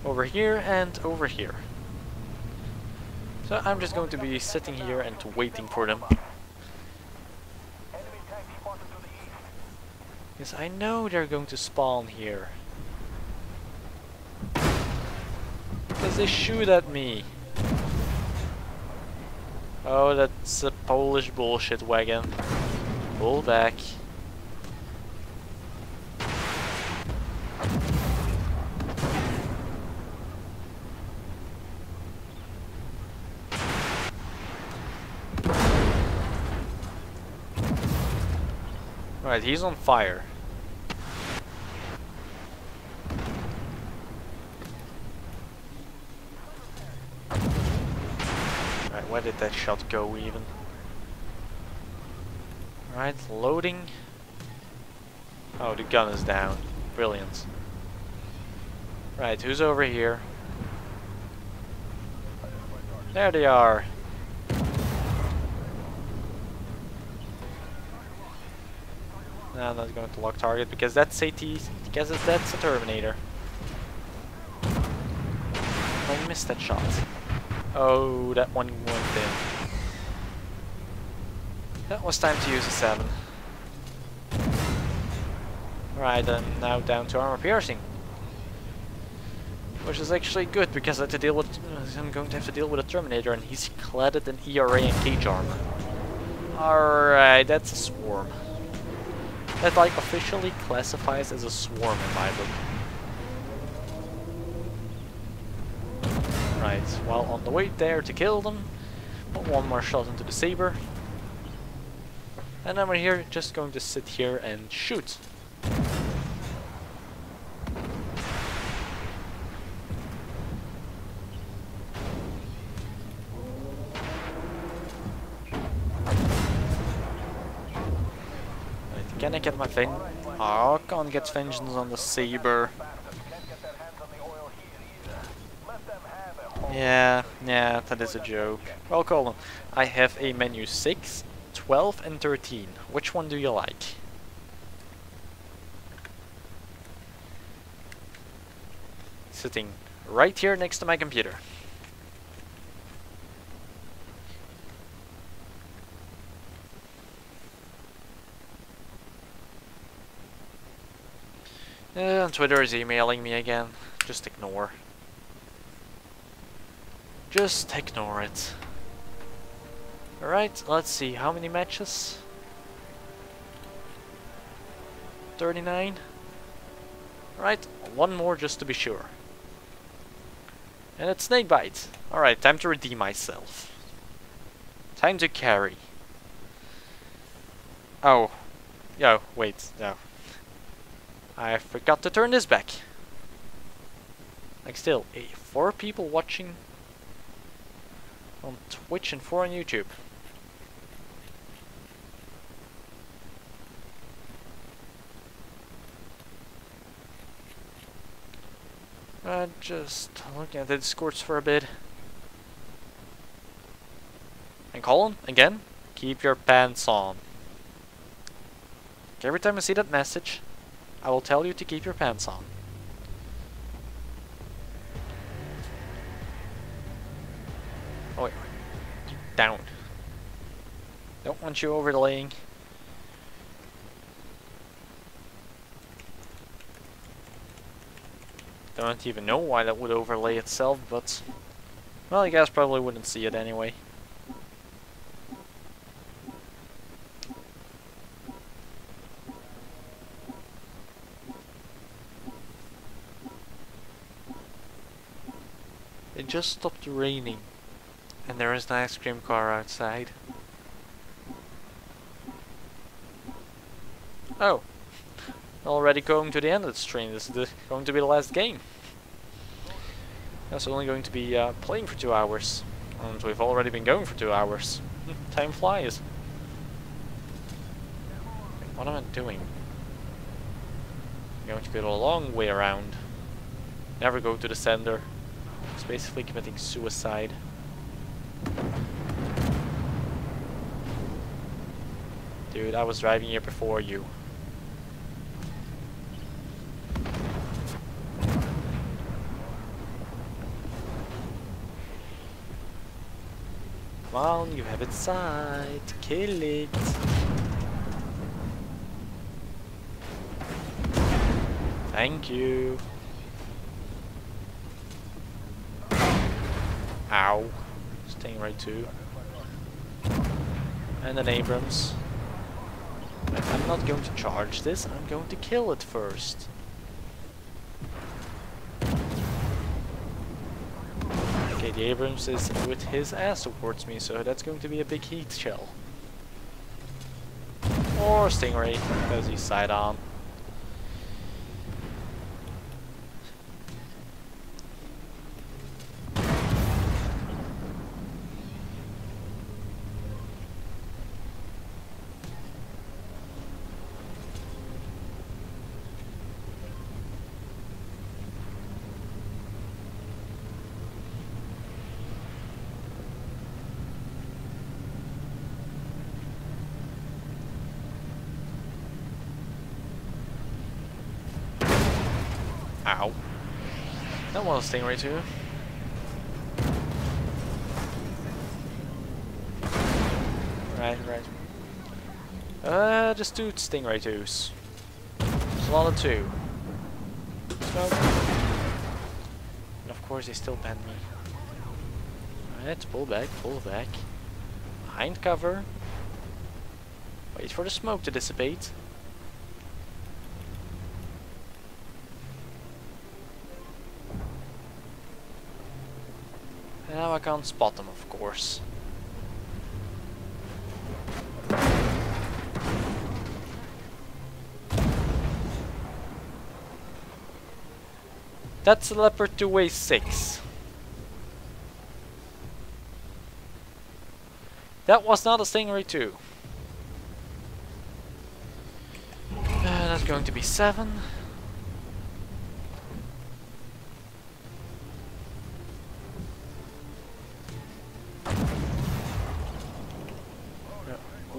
Over here and over here. So I'm just going to be sitting here and waiting for them. Because I know they're going to spawn here. Because they shoot at me. Oh, that's a Polish bullshit wagon. Pull back. Right, he's on fire. Right, where did that shot go even? Right, loading. Oh, the gun is down. Brilliant. Right, who's over here? There they are. No, I'm not going to lock target because that's AT. Because that's a Terminator. I missed that shot. Oh, that one went in. That was time to use a 7. Right, and now down to armor piercing. Which is actually good because I have to deal with, I'm going to have to deal with a Terminator and he's cladded in ERA and cage armor. Alright, that's a swarm. That like officially classifies as a swarm in my book. Right, well on the way there to kill them, put one more shot into the saber. And then we're here just going to sit here and shoot. Can I get my thing? Oh, can't get vengeance on the saber. Yeah, that is a joke. Well, Colin, I have a menu 6, 12 and 13. Which one do you like? Sitting right here next to my computer. Twitter is emailing me again. Just ignore. Just ignore it. Alright, let's see. How many matches? 39? Alright, one more just to be sure. And it's Snakebite. Alright, time to redeem myself. Time to carry. Oh. Yo, wait, no. I forgot to turn this back. Like still, 4 people watching on Twitch and 4 on YouTube. Just looking at the Discords for a bit. And Colin, again, keep your pants on. Every time I see that message, I will tell you to keep your pants on. Oh wait, down. Don't want you overlaying. Don't even know why that would overlay itself, but well, you guys probably wouldn't see it anyway. It just stopped raining, and there is an ice cream car outside. Oh, already going to the end of the stream. This is going to be the last game. That's only going to be playing for 2 hours, and we've already been going for 2 hours. Time flies. What am I doing? I'm going to go the long way around. Never go to the center. It's basically committing suicide. Dude, I was driving here before you. Come on, you have it sight. Kill it. Thank you. Ow. Stingray 2. And an Abrams. I'm not going to charge this, I'm going to kill it first. Okay, the Abrams is with his ass towards me, so that's going to be a big heat shell. Or Stingray, because he's side on. Ow. That was a Stingray 2. Right. Just 2 Stingray 2s. There's a lot of 2. Smoke. And of course they still banned me. Alright, pull back. Behind cover. Wait for the smoke to dissipate. And now I can't spot them, of course. That's a Leopard 2 weighs 6. That was not a Stingray 2. That's going to be 7.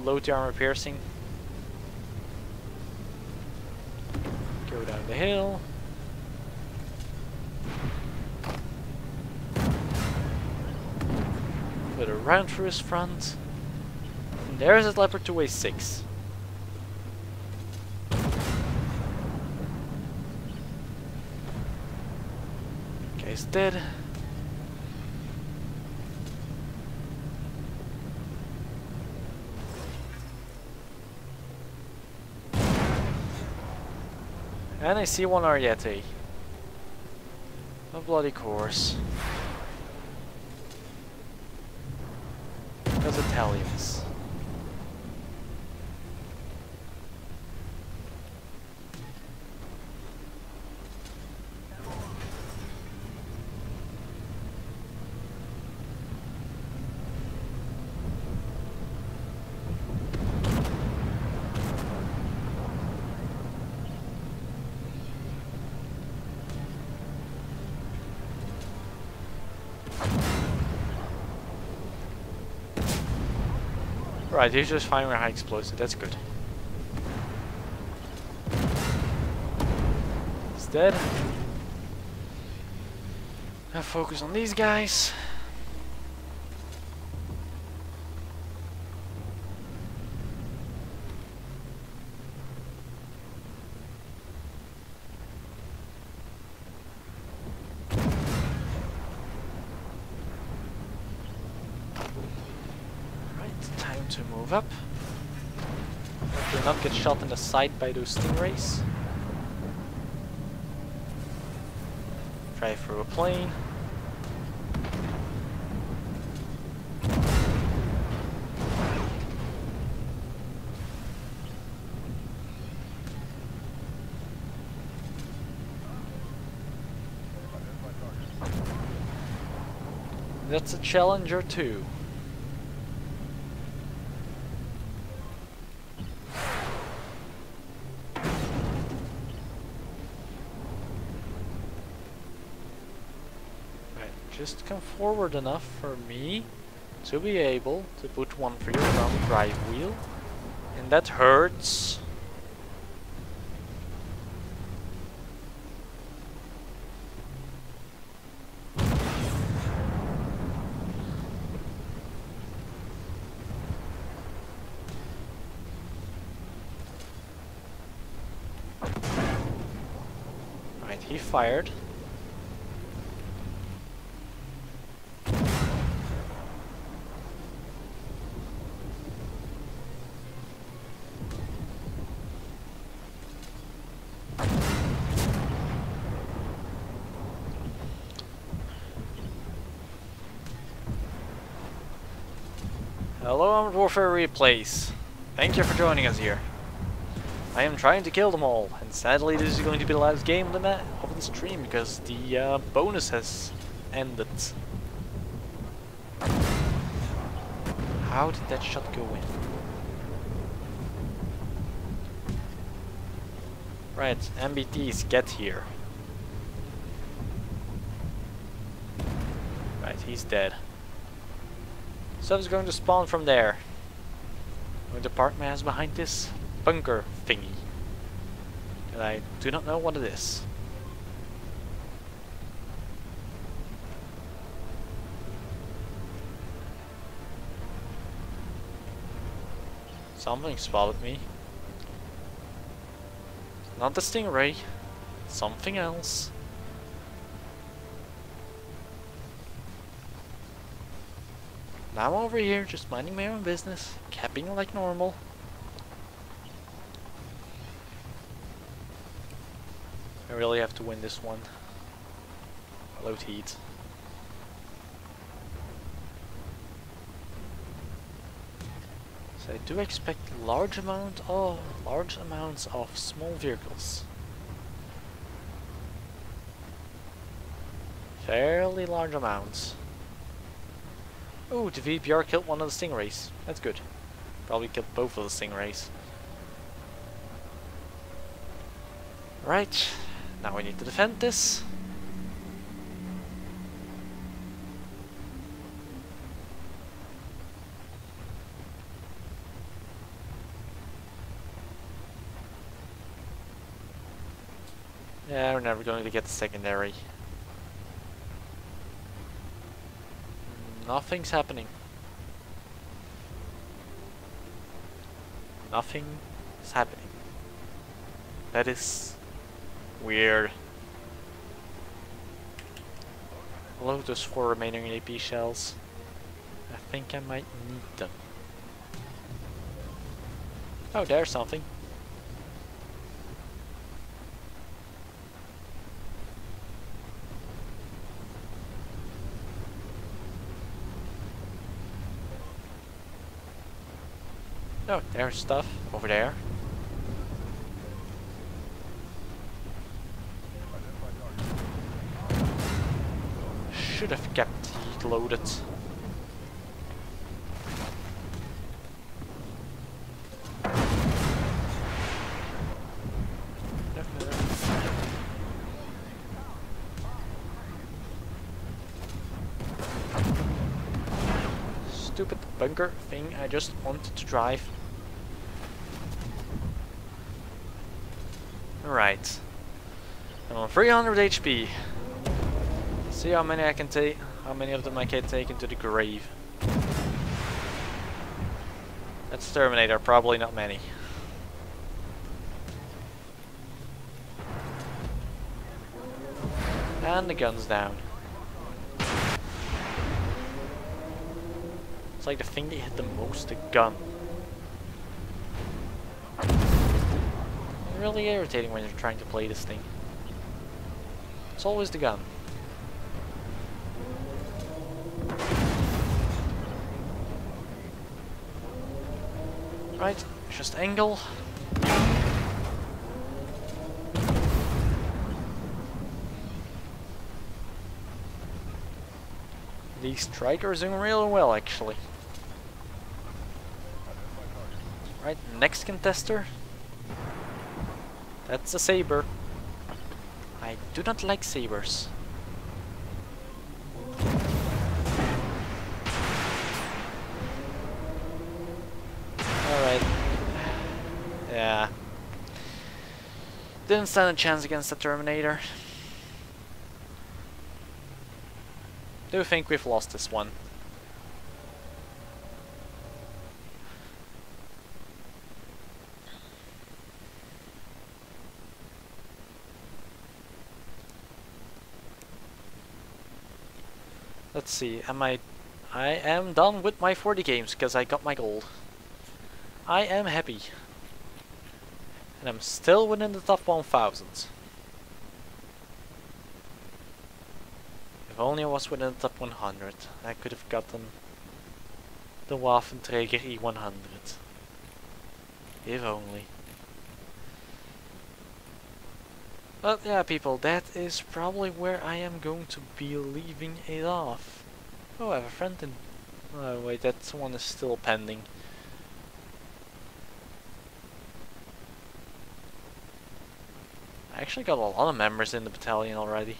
Low to armor piercing. Go down the hill. Put a round through his front. And there's his Leopard 2 weighs 6. Okay, he's dead. And I see one Ariete. A bloody course. Those Italians. Right, he's just firing high explosive, that's good. He's dead. Now focus on these guys. to move up. Do not get shot in the side by those stingrays. Drive through a plane. That's a Challenger too. Just come forward enough for me to be able to put one for your front drive wheel. And that hurts. Right, he fired. Hello, Armored Warfare Replays. Thank you for joining us here. I am trying to kill them all, and sadly this is going to be the last game of the stream because the bonus has ended. How did that shot go in? Right, MBTs, get here. Right, he's dead. Stuff's going to spawn from there. What department has behind this bunker thingy? And I do not know what it is. Something spotted me. Not the stingray. Something else. Now I'm over here, just minding my own business, capping like normal. I really have to win this one. Load heat. So I do expect large amounts of small vehicles. Fairly large amounts. Oh, the VPR killed one of the stingrays. That's good. Probably killed both of the stingrays. Right, now we need to defend this. Yeah, we're never going to get the secondary. Nothing's happening. Nothing is happening. That is weird. Load those 4 remaining AP shells. I think I might need them. Oh, there's something. Oh, there's stuff over there. Should have kept heat loaded. Stupid bunker thing I just wanted to drive. Right. I'm on 300 HP. See how many I can take, how many of them I can take into the grave. That's Terminator, probably not many. And the gun's down. It's like the thing they hit the most, the gun. Really irritating when you're trying to play this thing. It's always the gun. Right, just angle. These strikers doing really well actually. Right, next contester. That's a saber. I do not like sabers. Alright. Yeah. Didn't stand a chance against the Terminator. Do think we've lost this one. Let's see, I am done with my 40 games because I got my gold. I am happy. And I'm still within the top 1000. If only I was within the top 100, I could have gotten the Waffenträger E100. If only. But yeah, people, that is probably where I am going to be leaving it off. Oh, I have a friend in... Oh wait, that one is still pending. I actually got a lot of members in the battalion already.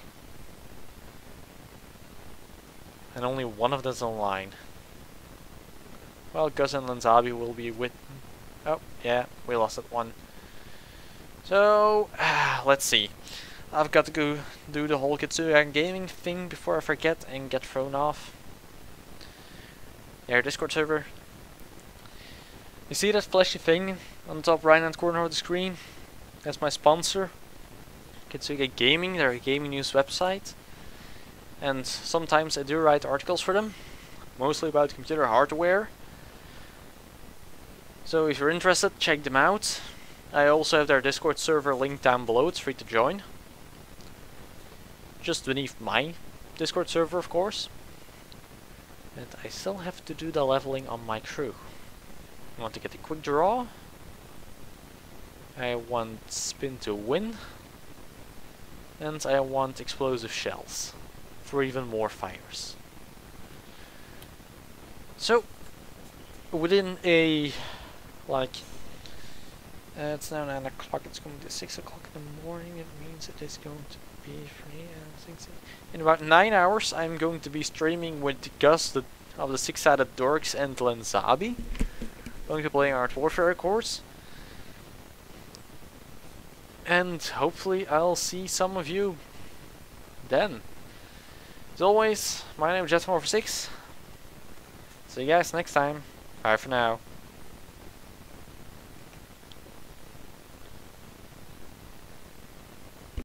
And only one of them's online. Well, Gus and Lanzabi will be with... Oh, yeah, we lost that one. So, let's see. I've got to go do the whole Kitsuya gaming thing before I forget and get thrown off. Their Discord server. You see that flashy thing on the top right hand corner of the screen? That's my sponsor. Kitsuya Gaming, they're a gaming news website. And sometimes I do write articles for them. Mostly about computer hardware. So if you're interested, check them out. I also have their Discord server linked down below, it's free to join. Just beneath my Discord server, of course. And I still have to do the leveling on my crew. I want to get a quick draw. I want spin to win. And I want explosive shells for even more fires. So, within a, like, it's now 9 o'clock, it's going to be 6 o'clock in the morning, it means it is going to be 3 and 6. In about 9 hours I'm going to be streaming with Gus of the Six-Sided Dorks and Lenzabi. Going to play Art Warfare, of course. And hopefully I'll see some of you then. As always, my name is Jet446. See you guys next time. Bye for now.